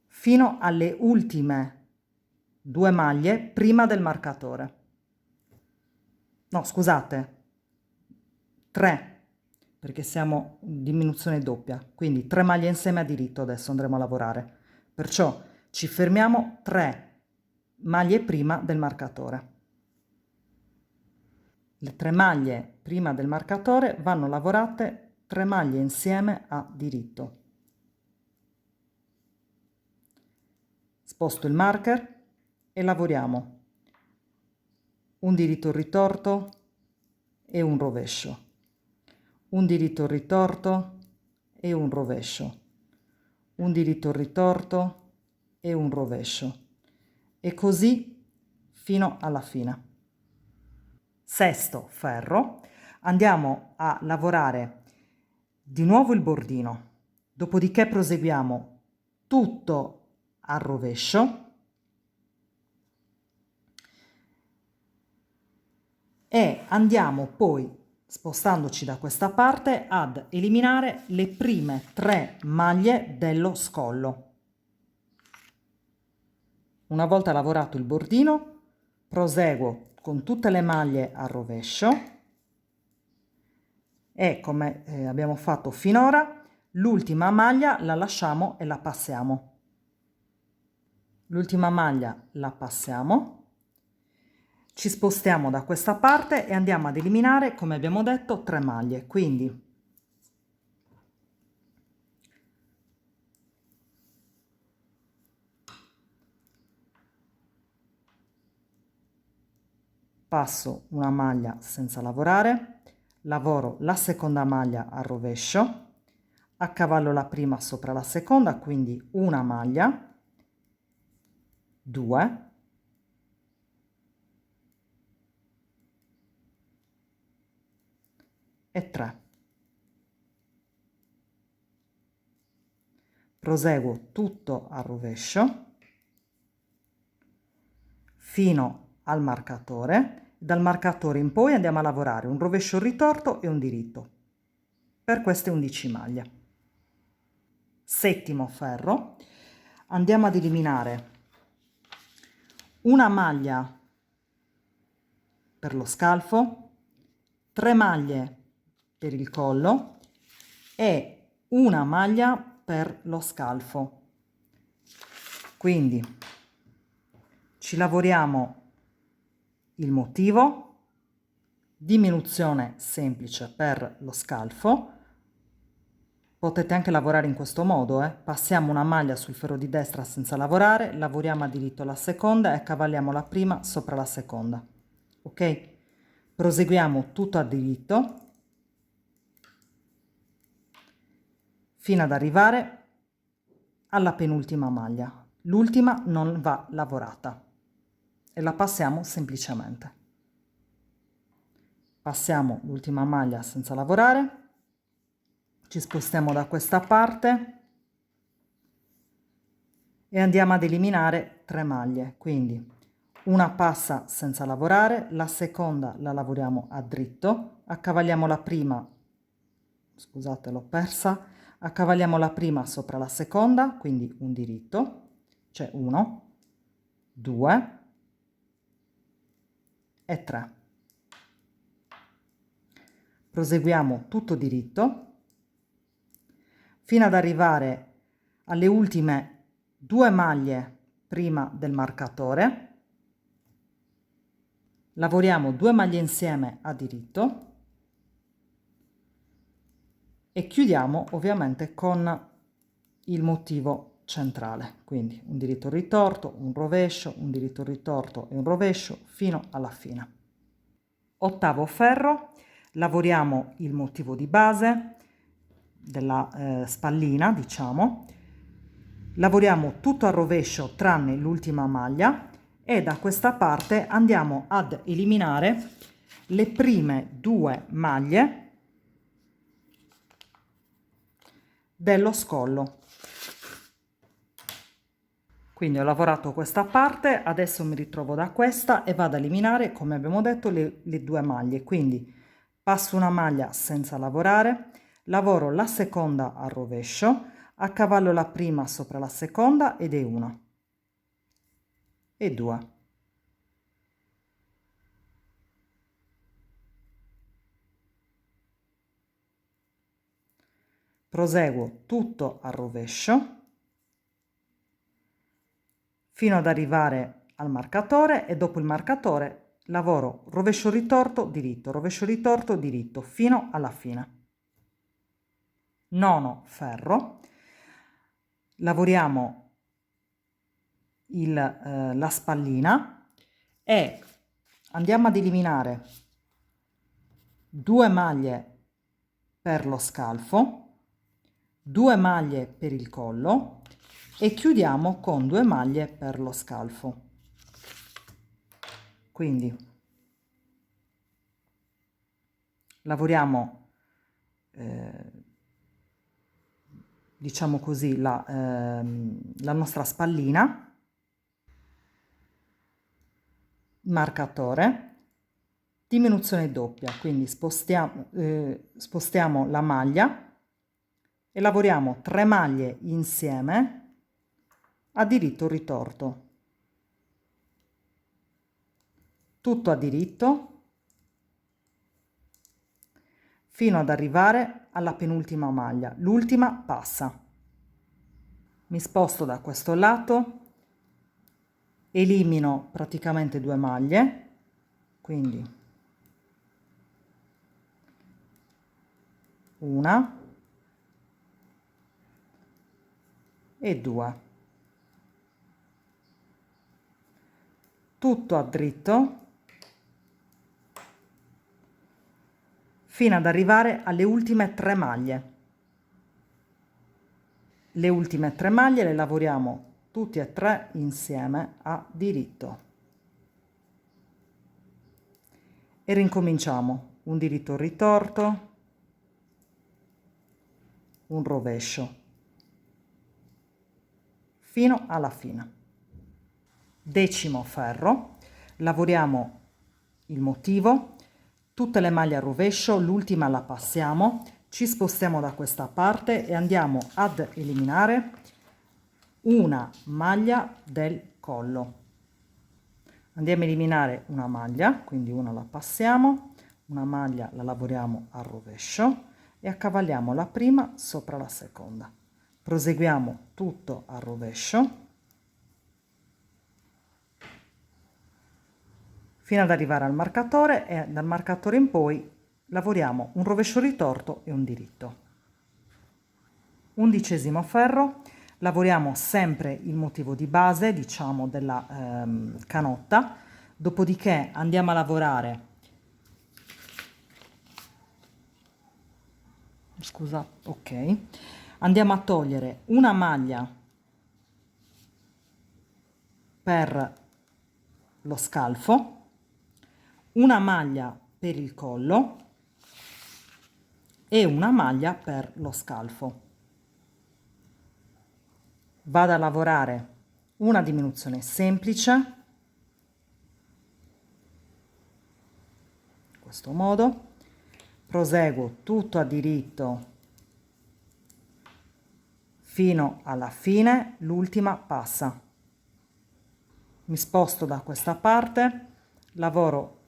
fino alle ultime 2 maglie prima del marcatore. No, scusate, 3, perché siamo in diminuzione doppia, quindi 3 maglie insieme a diritto adesso andremo a lavorare. Perciò ci fermiamo 3 maglie prima del marcatore. Le 3 maglie prima del marcatore vanno lavorate 3 maglie insieme a diritto. Sposto il marker e lavoriamo un diritto ritorto e un rovescio, un diritto ritorto e un rovescio, un diritto ritorto e un rovescio e così fino alla fine. Sesto ferro, andiamo a lavorare di nuovo il bordino, dopodiché proseguiamo tutto al rovescio e andiamo poi, spostandoci da questa parte, ad eliminare le prime 3 maglie dello scollo. Una volta lavorato il bordino, proseguo con tutte le maglie al rovescio e come abbiamo fatto finora, l'ultima maglia la lasciamo e la passiamo. L'ultima maglia la passiamo. Ci spostiamo da questa parte e andiamo ad eliminare, come abbiamo detto, 3 maglie. Quindi passo una maglia senza lavorare, lavoro la seconda maglia al rovescio, accavallo la prima sopra la seconda, quindi una maglia, 2, e 3. Proseguo tutto al rovescio fino al marcatore. Dal marcatore in poi andiamo a lavorare un rovescio ritorto e un diritto per queste 11 maglie. Settimo ferro, andiamo ad eliminare una maglia per lo scalfo, 3 maglie per il collo e una maglia per lo scalfo. Quindi ci lavoriamo il motivo, diminuzione semplice per lo scalfo. Potete anche lavorare in questo modo, passiamo una maglia sul ferro di destra senza lavorare, lavoriamo a diritto la seconda e accavalliamo la prima sopra la seconda, ok? Proseguiamo tutto a diritto fino ad arrivare alla penultima maglia. L'ultima non va lavorata e la passiamo semplicemente. Passiamo l'ultima maglia senza lavorare, ci spostiamo da questa parte e andiamo ad eliminare 3 maglie, quindi una passa senza lavorare, la seconda la lavoriamo a dritto, accavalliamo la prima, scusate l'ho persa, accavalliamo la prima sopra la seconda, quindi un diritto, cioè 1, 2 e 3. Proseguiamo tutto diritto fino ad arrivare alle ultime 2 maglie prima del marcatore, lavoriamo 2 maglie insieme a diritto e chiudiamo ovviamente con il motivo centrale, quindi un diritto ritorto, un rovescio, un diritto ritorto e un rovescio fino alla fine. Ottavo ferro, lavoriamo il motivo di base della spallina, diciamo, lavoriamo tutto a rovescio tranne l'ultima maglia e da questa parte andiamo ad eliminare le prime 2 maglie dello scollo. Quindi ho lavorato questa parte, adesso mi ritrovo da questa e vado ad eliminare, come abbiamo detto, le 2 maglie. Quindi passo una maglia senza lavorare, lavoro la seconda a rovescio, accavallo la prima sopra la seconda ed è 1 e 2. Proseguo tutto a rovescio fino ad arrivare al marcatore e dopo il marcatore lavoro rovescio ritorto diritto fino alla fine. Nono ferro, lavoriamo la spallina e andiamo ad eliminare 2 maglie per lo scalfo, 2 maglie per il collo e chiudiamo con 2 maglie per lo scalfo. Quindi lavoriamo diciamo così la nostra spallina, marcatore, diminuzione doppia, quindi spostiamo la maglia e lavoriamo 3 maglie insieme a diritto ritorto, tutto a diritto fino ad arrivare alla penultima maglia, l'ultima passa. Mi sposto da questo lato, elimino praticamente 2 maglie, quindi una e 2. Tutto a dritto fino ad arrivare alle ultime 3 maglie. Le ultime 3 maglie le lavoriamo tutti e 3 insieme a diritto e rincominciamo un diritto ritorto, un rovescio fino alla fine. Decimo ferro, lavoriamo il motivo, tutte le maglie a rovescio, l'ultima la passiamo, ci spostiamo da questa parte e andiamo ad eliminare una maglia del collo. Andiamo a eliminare una maglia, quindi una la passiamo, una maglia la lavoriamo a rovescio e accavalliamo la prima sopra la seconda. Proseguiamo tutto a rovescio fino ad arrivare al marcatore, e dal marcatore in poi lavoriamo un rovescio ritorto e un diritto. 11° ferro, lavoriamo sempre il motivo di base, diciamo, della canotta, dopodiché andiamo a lavorare, scusa, ok, andiamo a togliere una maglia per lo scalfo, una maglia per il collo e una maglia per lo scalfo. Vado a lavorare una diminuzione semplice, in questo modo, proseguo tutto a diritto fino alla fine, l'ultima passa. Mi sposto da questa parte, lavoro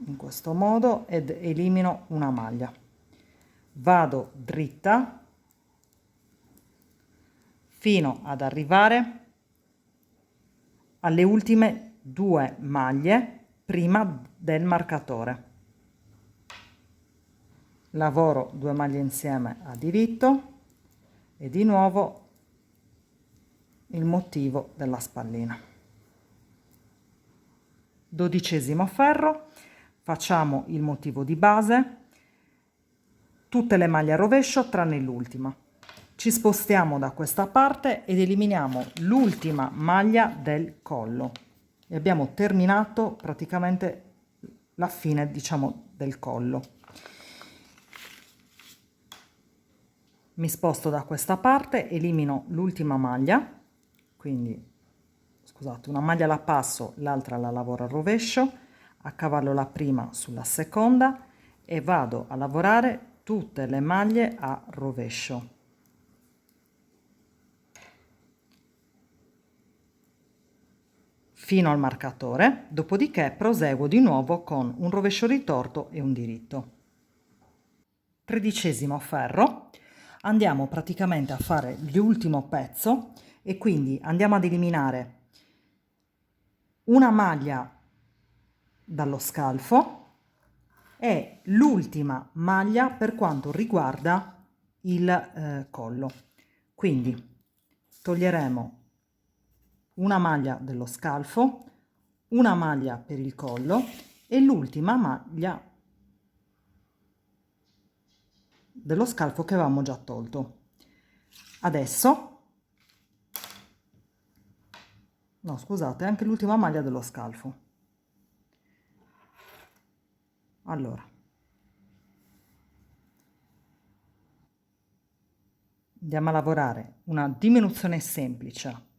in questo modo ed elimino una maglia. Vado dritta fino ad arrivare alle ultime 2 maglie prima del marcatore. Lavoro 2 maglie insieme a diritto e di nuovo il motivo della spallina. 12° ferro, facciamo il motivo di base, tutte le maglie a rovescio tranne l'ultima. Ci spostiamo da questa parte ed eliminiamo l'ultima maglia del collo e abbiamo terminato praticamente la fine, diciamo, del collo. Mi sposto da questa parte, elimino l'ultima maglia, quindi scusate, una maglia la passo, l'altra la lavoro al rovescio, accavallo la prima sulla seconda e vado a lavorare tutte le maglie a rovescio. Fino al marcatore, dopodiché proseguo di nuovo con un rovescio ritorto e un diritto. 13° ferro, andiamo praticamente a fare l'ultimo pezzo e quindi andiamo ad eliminare una maglia dallo scalfo e l'ultima maglia per quanto riguarda il collo. Quindi toglieremo una maglia dello scalfo, una maglia per il collo e l'ultima maglia dello scalfo che avevamo già tolto. Adesso, no scusate, anche l'ultima maglia dello scalfo. Allora, andiamo a lavorare una diminuzione semplice.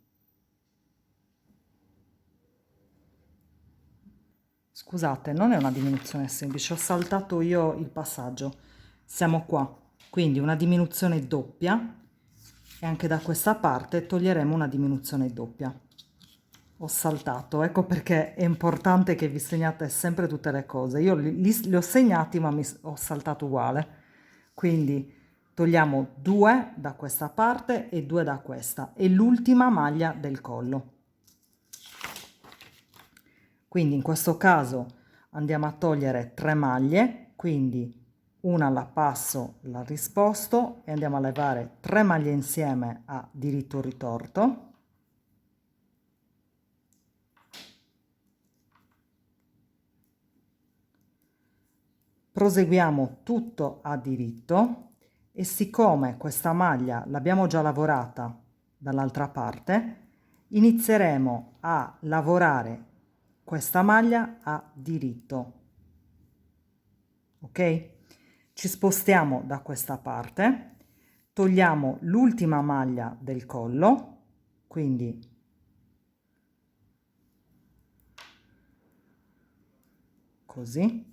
Scusate, non è una diminuzione semplice, ho saltato io il passaggio. Siamo qua, quindi una diminuzione doppia e anche da questa parte toglieremo una diminuzione doppia. Ho saltato, ecco perché è importante che vi segnate sempre tutte le cose. Io li ho segnati ma ho saltato uguale. Quindi togliamo 2 da questa parte e 2 da questa e l'ultima maglia del collo. Quindi in questo caso andiamo a togliere 3 maglie, quindi una la passo, la risposto e andiamo a levare 3 maglie insieme a diritto ritorto. Proseguiamo tutto a diritto e siccome questa maglia l'abbiamo già lavorata dall'altra parte, inizieremo a lavorare questa maglia a diritto. Ok? Ci spostiamo da questa parte, togliamo l'ultima maglia del collo, quindi così.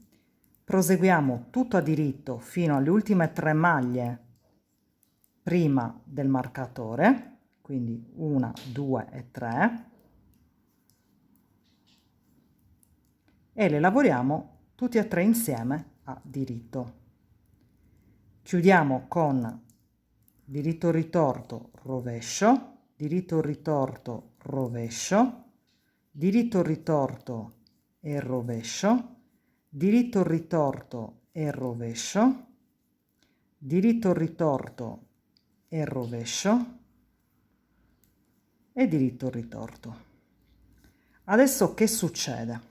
Proseguiamo tutto a diritto fino alle ultime 3 maglie prima del marcatore, quindi 1, 2 e 3, e le lavoriamo tutti e 3 insieme a diritto. Chiudiamo con diritto ritorto rovescio, diritto ritorto, rovescio, diritto ritorto e rovescio, diritto ritorto e rovescio, diritto ritorto e rovescio e diritto ritorto. Adesso che succede?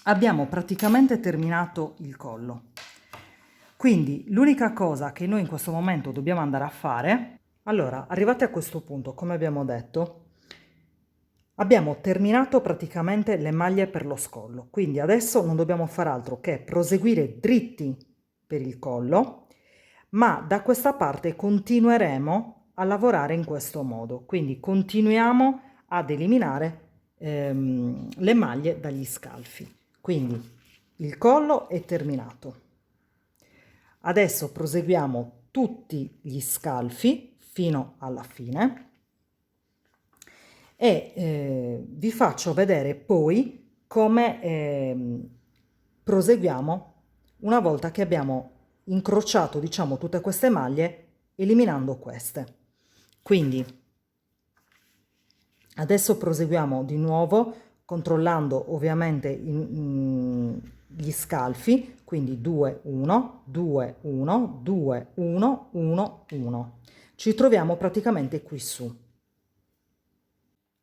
Abbiamo praticamente terminato il collo. Quindi l'unica cosa che noi in questo momento dobbiamo andare a fare, allora, arrivati a questo punto, come abbiamo detto, abbiamo terminato praticamente le maglie per lo scollo, quindi adesso non dobbiamo fare altro che proseguire dritti per il collo, ma da questa parte continueremo a lavorare in questo modo, quindi continuiamo ad eliminare le maglie dagli scalfi. Quindi il collo è terminato. Adesso proseguiamo tutti gli scalfi fino alla fine e vi faccio vedere poi come proseguiamo una volta che abbiamo incrociato, diciamo, tutte queste maglie eliminando queste. Quindi adesso proseguiamo di nuovo controllando ovviamente gli scalfi, quindi 2 1 2 1 2 1 1 1. Ci troviamo praticamente qui su.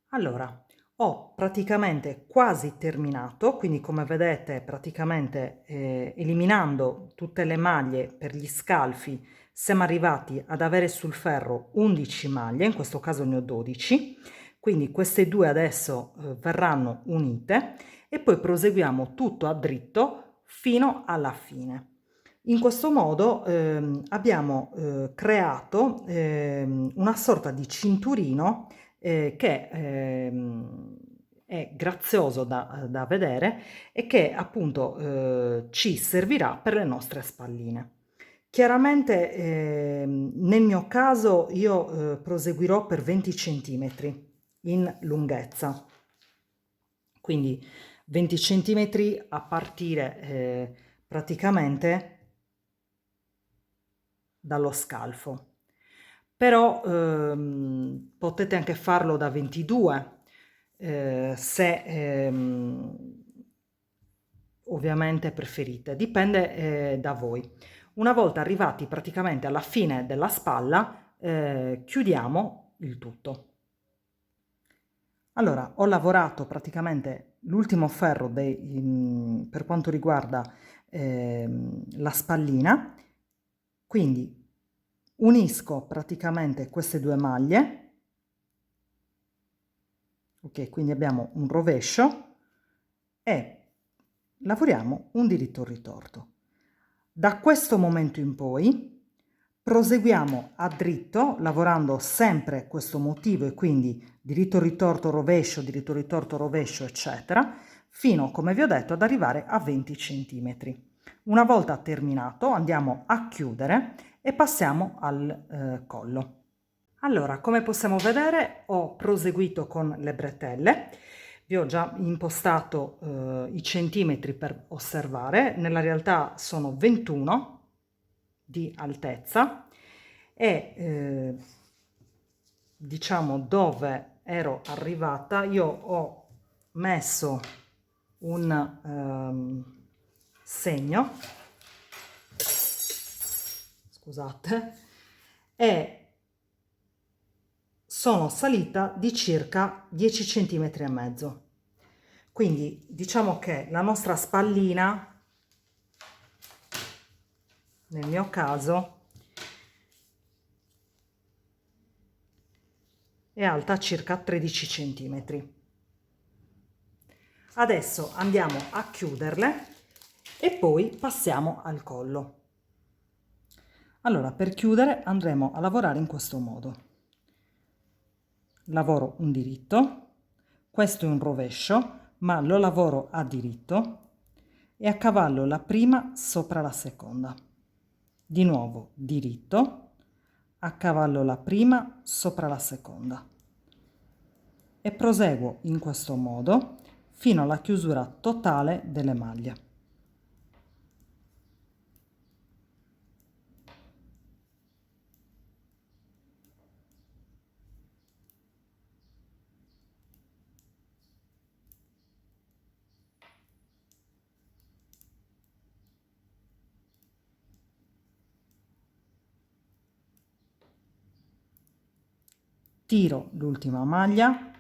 Allora, ho praticamente quasi terminato, quindi come vedete praticamente eliminando tutte le maglie per gli scalfi siamo arrivati ad avere sul ferro 11 maglie, in questo caso ne ho 12, quindi queste due adesso verranno unite e poi proseguiamo tutto a dritto fino alla fine. In questo modo abbiamo creato una sorta di cinturino che è grazioso da vedere e che appunto ci servirà per le nostre spalline. Chiaramente nel mio caso io proseguirò per 20 cm in lunghezza, quindi 20 cm a partire praticamente dallo scalfo. Però potete anche farlo da 22 se ovviamente preferite, dipende da voi. Una volta arrivati praticamente alla fine della spalla chiudiamo il tutto. Allora, ho lavorato praticamente l'ultimo ferro per quanto riguarda la spallina, quindi unisco praticamente queste due maglie, ok, quindi abbiamo un rovescio e lavoriamo un diritto ritorto. Da questo momento in poi proseguiamo a dritto lavorando sempre questo motivo e quindi diritto ritorto rovescio eccetera fino, come vi ho detto, ad arrivare a 20 cm. Una volta terminato andiamo a chiudere e passiamo al collo. Allora, come possiamo vedere ho proseguito con le bretelle, vi ho già impostato i centimetri per osservare, nella realtà sono 21 di altezza e diciamo dove ero arrivata io ho messo un segno, scusate, e sono salita di circa 10 centimetri e mezzo. Quindi diciamo che la nostra spallina, nel mio caso, è alta circa 13 centimetri. Adesso andiamo a chiuderle e poi passiamo al collo. Allora, per chiudere andremo a lavorare in questo modo. Lavoro un diritto, questo è un rovescio, ma lo lavoro a diritto e accavallo la prima sopra la seconda. Di nuovo diritto, accavallo la prima sopra la seconda e proseguo in questo modo fino alla chiusura totale delle maglie. tiro l'ultima maglia,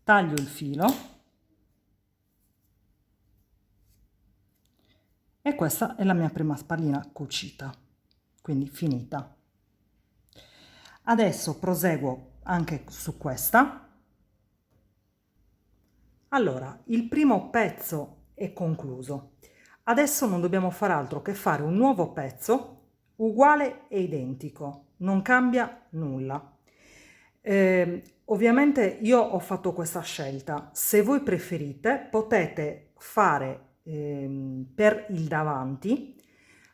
taglio il filo e questa è la mia prima spallina cucita, quindi finita. Adesso proseguo anche su questa. Allora, il primo pezzo è concluso. Adesso non dobbiamo fare altro che fare un nuovo pezzo uguale e identico, non cambia nulla. Ovviamente io ho fatto questa scelta. Se voi preferite, potete fare per il davanti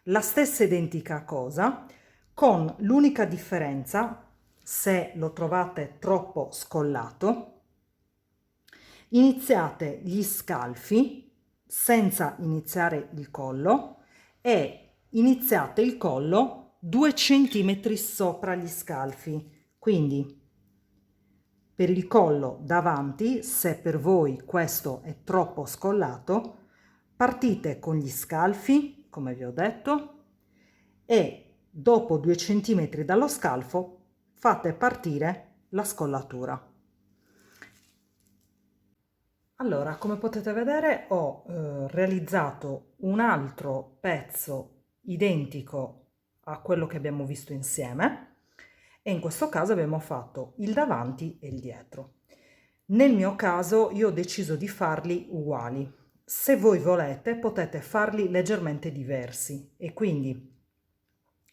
la stessa identica cosa, con l'unica differenza, se lo trovate troppo scollato, iniziate gli scalfi senza iniziare il collo e iniziate il collo 2 centimetri sopra gli scalfi. Quindi per il collo davanti, se per voi questo è troppo scollato, partite con gli scalfi, come vi ho detto, e dopo 2 centimetri dallo scalfo fate partire la scollatura. Allora, come potete vedere ho realizzato un altro pezzo identico a quello che abbiamo visto insieme e in questo caso abbiamo fatto il davanti e il dietro. Nel mio caso io ho deciso di farli uguali. Se voi volete potete farli leggermente diversi e quindi,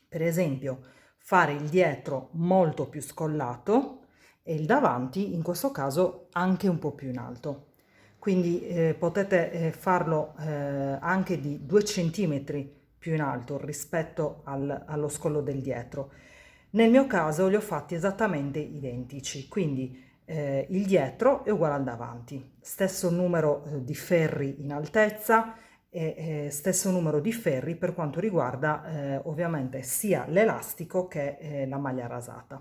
per esempio, fare il dietro molto più scollato e il davanti in questo caso anche un po' più in alto. Quindi potete farlo anche di 2 centimetri più in alto rispetto allo scollo del dietro. Nel mio caso li ho fatti esattamente identici, quindi il dietro è uguale al davanti, stesso numero di ferri in altezza e stesso numero di ferri per quanto riguarda ovviamente sia l'elastico che la maglia rasata.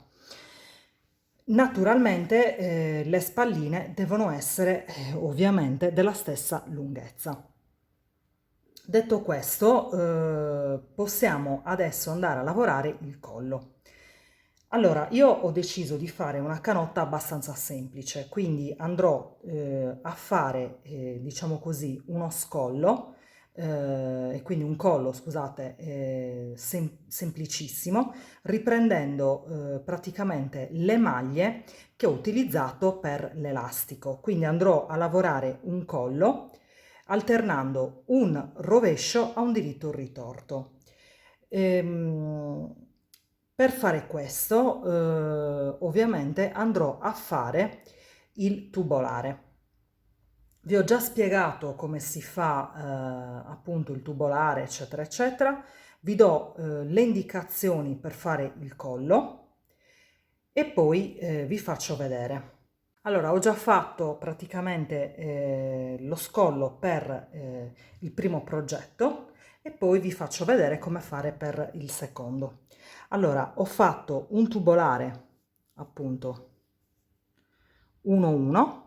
Naturalmente le spalline devono essere ovviamente della stessa lunghezza. Detto questo, possiamo adesso andare a lavorare il collo. Allora, io ho deciso di fare una canotta abbastanza semplice, quindi andrò a fare, diciamo così, uno scollo, e quindi un collo, scusate, semplicissimo, riprendendo praticamente le maglie che ho utilizzato per l'elastico. Quindi andrò a lavorare un collo alternando un rovescio a un diritto ritorto. Per fare questo, ovviamente andrò a fare il tubolare. Vi ho già spiegato come si fa appunto il tubolare, eccetera, eccetera. Vi do le indicazioni per fare il collo e poi vi faccio vedere. Allora, ho già fatto praticamente lo scollo per il primo progetto e poi vi faccio vedere come fare per il secondo. Allora, ho fatto un tubolare appunto 1-1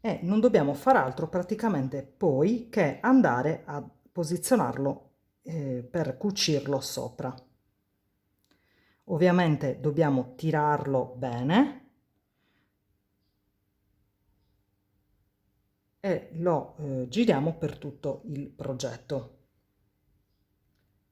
e non dobbiamo far altro praticamente poi che andare a posizionarlo per cucirlo sopra. Ovviamente dobbiamo tirarlo bene e lo giriamo per tutto il progetto.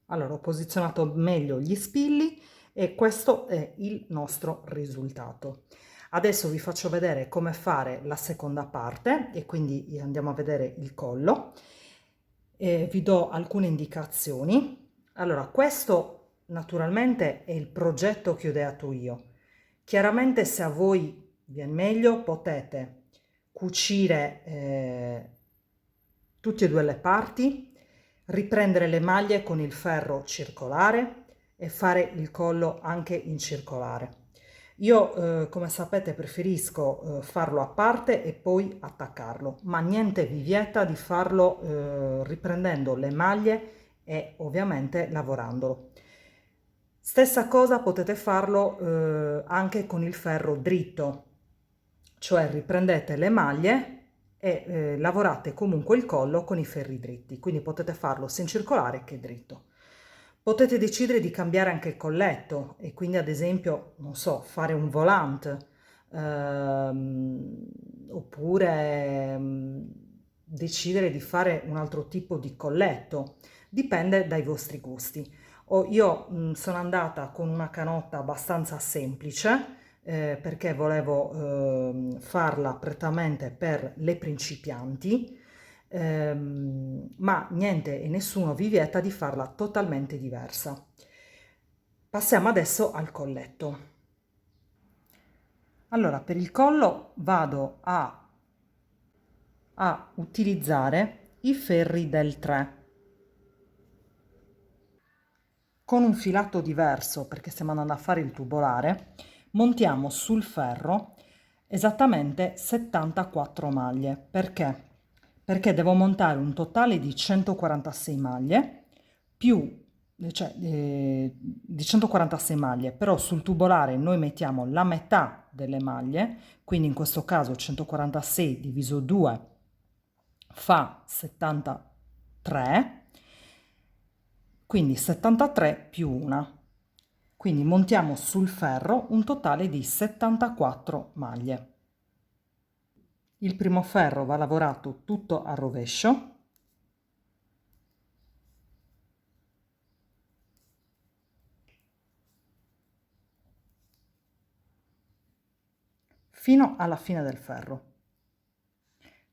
Allora, ho posizionato meglio gli spilli e questo è il nostro risultato. Adesso vi faccio vedere come fare la seconda parte e quindi andiamo a vedere il collo. Vi do alcune indicazioni. Allora, questo naturalmente è il progetto che ho ideato io. Chiaramente se a voi viene meglio potete cucire tutte e due le parti, riprendere le maglie con il ferro circolare e fare il collo anche in circolare. Io, come sapete, preferisco farlo a parte e poi attaccarlo, ma niente vi vieta di farlo riprendendo le maglie e ovviamente lavorandolo. Stessa cosa potete farlo anche con il ferro dritto, cioè riprendete le maglie e lavorate comunque il collo con i ferri dritti, quindi potete farlo sia in circolare che dritto. Potete decidere di cambiare anche il colletto e quindi ad esempio, non so, fare un volant, oppure decidere di fare un altro tipo di colletto, dipende dai vostri gusti. Io sono andata con una canotta abbastanza semplice, perché volevo farla prettamente per le principianti, ma niente e nessuno vi vieta di farla totalmente diversa. Passiamo adesso al colletto. Allora, per il collo vado a utilizzare i ferri del 3 con un filato diverso, perché stiamo andando a fare il tubolare. Montiamo sul ferro esattamente 74 maglie. Perché? Perché devo montare un totale di 146 maglie più, cioè di 146 maglie, però sul tubolare noi mettiamo la metà delle maglie, quindi in questo caso 146 diviso 2 fa 73, quindi 73 più 1. Quindi montiamo sul ferro un totale di 74 maglie. Il primo ferro va lavorato tutto a rovescio, fino alla fine del ferro.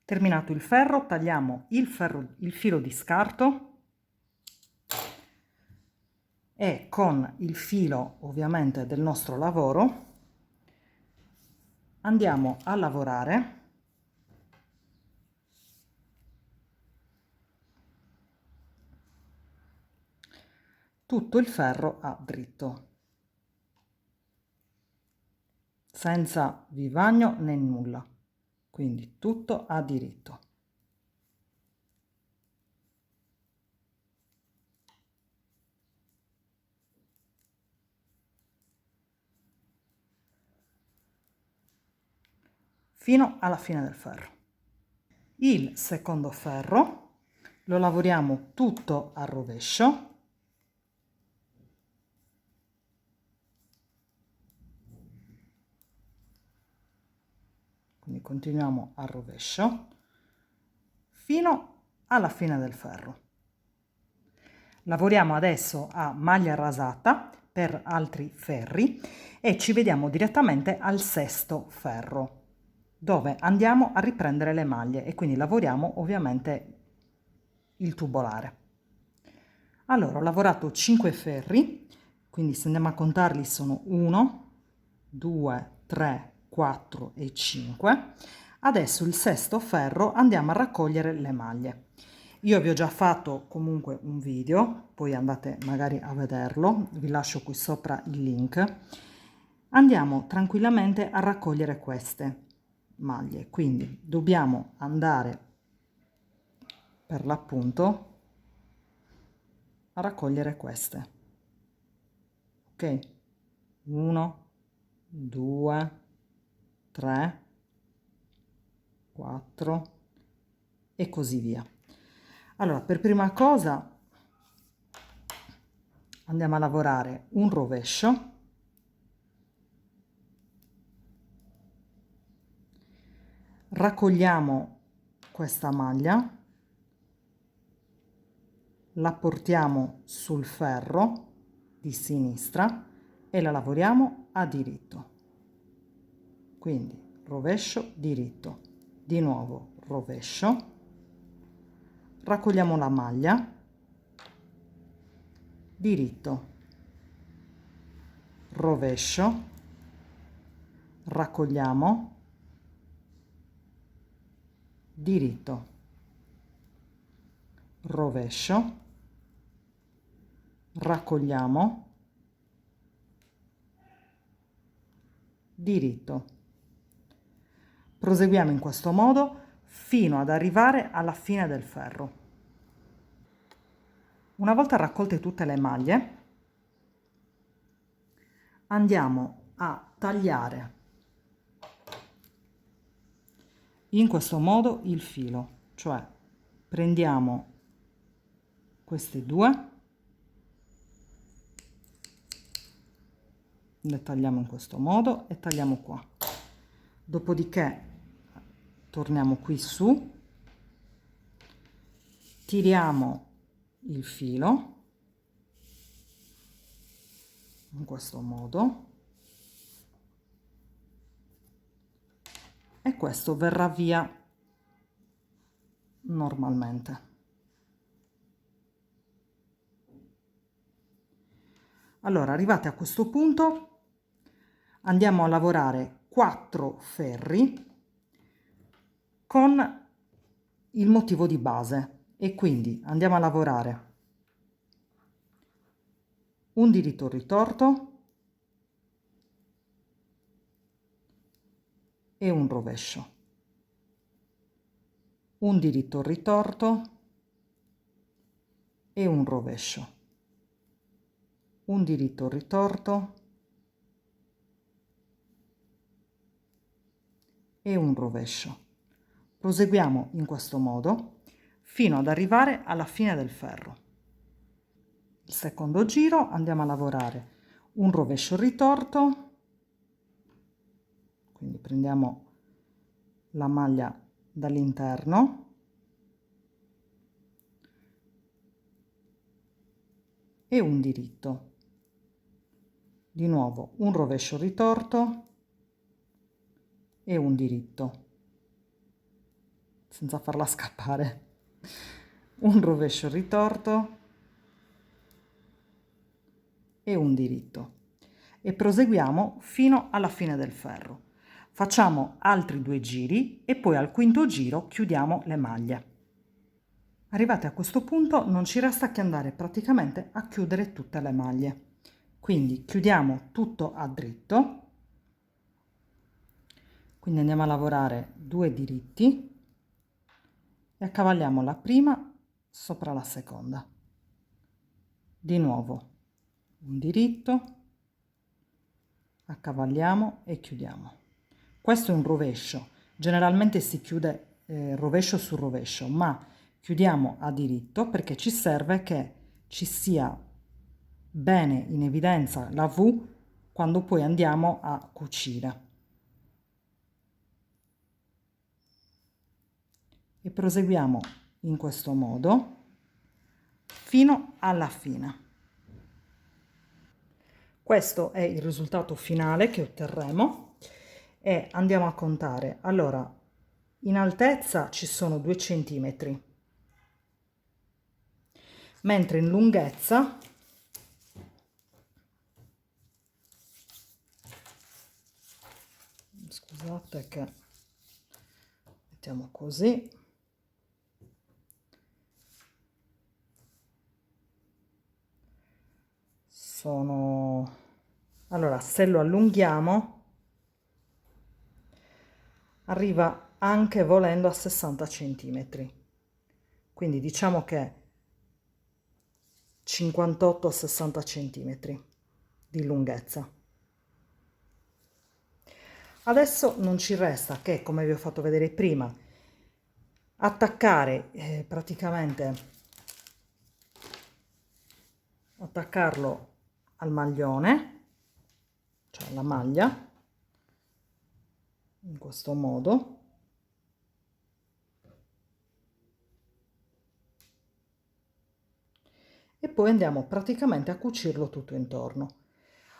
Terminato il ferro, tagliamo il filo di scarto e con il filo ovviamente del nostro lavoro andiamo a lavorare tutto il ferro a dritto, senza vivagno né nulla, quindi tutto a diritto. Fino alla fine del ferro. Il secondo ferro lo lavoriamo tutto a rovescio, quindi continuiamo a rovescio fino alla fine del ferro. Lavoriamo adesso a maglia rasata per altri ferri e ci vediamo direttamente al sesto ferro, dove andiamo a riprendere le maglie e quindi lavoriamo ovviamente il tubolare. Allora, ho lavorato 5 ferri, quindi se andiamo a contarli sono 1, 2, 3, 4 e 5. Adesso il sesto ferro andiamo a raccogliere le maglie. Io vi ho già fatto comunque un video, poi andate magari a vederlo, vi lascio qui sopra il link. Andiamo tranquillamente a raccogliere queste maglie, quindi dobbiamo andare per l'appunto a raccogliere queste. Ok? 1, 2, 3, 4 e così via. Allora, per prima cosa andiamo a lavorare un rovescio, raccogliamo questa maglia, la portiamo sul ferro di sinistra e la lavoriamo a diritto. Quindi rovescio, diritto, di nuovo rovescio, raccogliamo la maglia, diritto, rovescio, raccogliamo, diritto, rovescio, raccogliamo, diritto. Proseguiamo in questo modo fino ad arrivare alla fine del ferro. Una volta raccolte tutte le maglie, andiamo a tagliare in questo modo il filo, cioè prendiamo queste due le tagliamo in questo modo e tagliamo qua. Dopodiché torniamo qui su, tiriamo il filo in questo modo e questo verrà via normalmente. Allora, arrivati a questo punto, andiamo a lavorare 4 ferri con il motivo di base e quindi andiamo a lavorare un diritto ritorto e un rovescio, un diritto ritorto e un rovescio, un diritto ritorto e un rovescio. Proseguiamo in questo modo fino ad arrivare alla fine del ferro. Il secondo giro andiamo a lavorare un rovescio ritorto, quindi prendiamo la maglia dall'interno e un diritto, di nuovo un rovescio ritorto e un diritto senza farla scappare, un rovescio ritorto e un diritto e proseguiamo fino alla fine del ferro. Facciamo altri 2 giri e poi al quinto giro chiudiamo le maglie. Arrivati a questo punto non ci resta che andare praticamente a chiudere tutte le maglie. Quindi chiudiamo tutto a dritto, quindi andiamo a lavorare 2 diritti e accavalliamo la prima sopra la seconda. Di nuovo un diritto, accavalliamo e chiudiamo. Questo è un rovescio, generalmente si chiude rovescio su rovescio, ma chiudiamo a diritto perché ci serve che ci sia bene in evidenza la V quando poi andiamo a cucire. E proseguiamo in questo modo fino alla fine. Questo è il risultato finale che otterremo e andiamo a contare. Allora, in altezza ci sono 2 centimetri, mentre in lunghezza scusate che mettiamo così, sono, allora se lo allunghiamo arriva anche volendo a 60 centimetri, quindi diciamo che 58-60 centimetri di lunghezza. Adesso non ci resta che, come vi ho fatto vedere prima, attaccare praticamente attaccarlo al maglione, cioè alla maglia, in questo modo. E poi andiamo praticamente a cucirlo tutto intorno.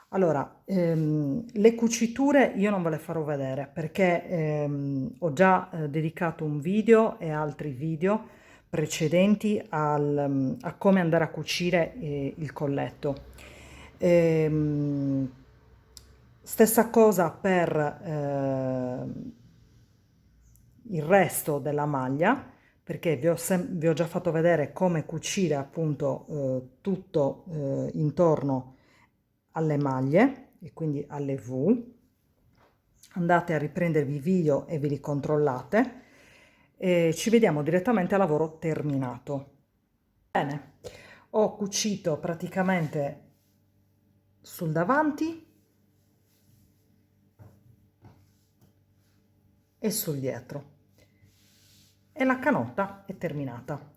Allora, le cuciture io non ve le farò vedere perché ho già dedicato un video e altri video precedenti a come andare a cucire il colletto. Stessa cosa per il resto della maglia, perché vi ho già fatto vedere come cucire appunto tutto intorno alle maglie e quindi alle V. Andate a riprendervi i video e ve li controllate e ci vediamo direttamente al lavoro terminato. Bene, ho cucito praticamente sul davanti e sul dietro e la canotta è terminata.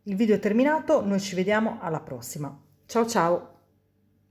Il video è terminato, noi ci vediamo alla prossima. Ciao ciao!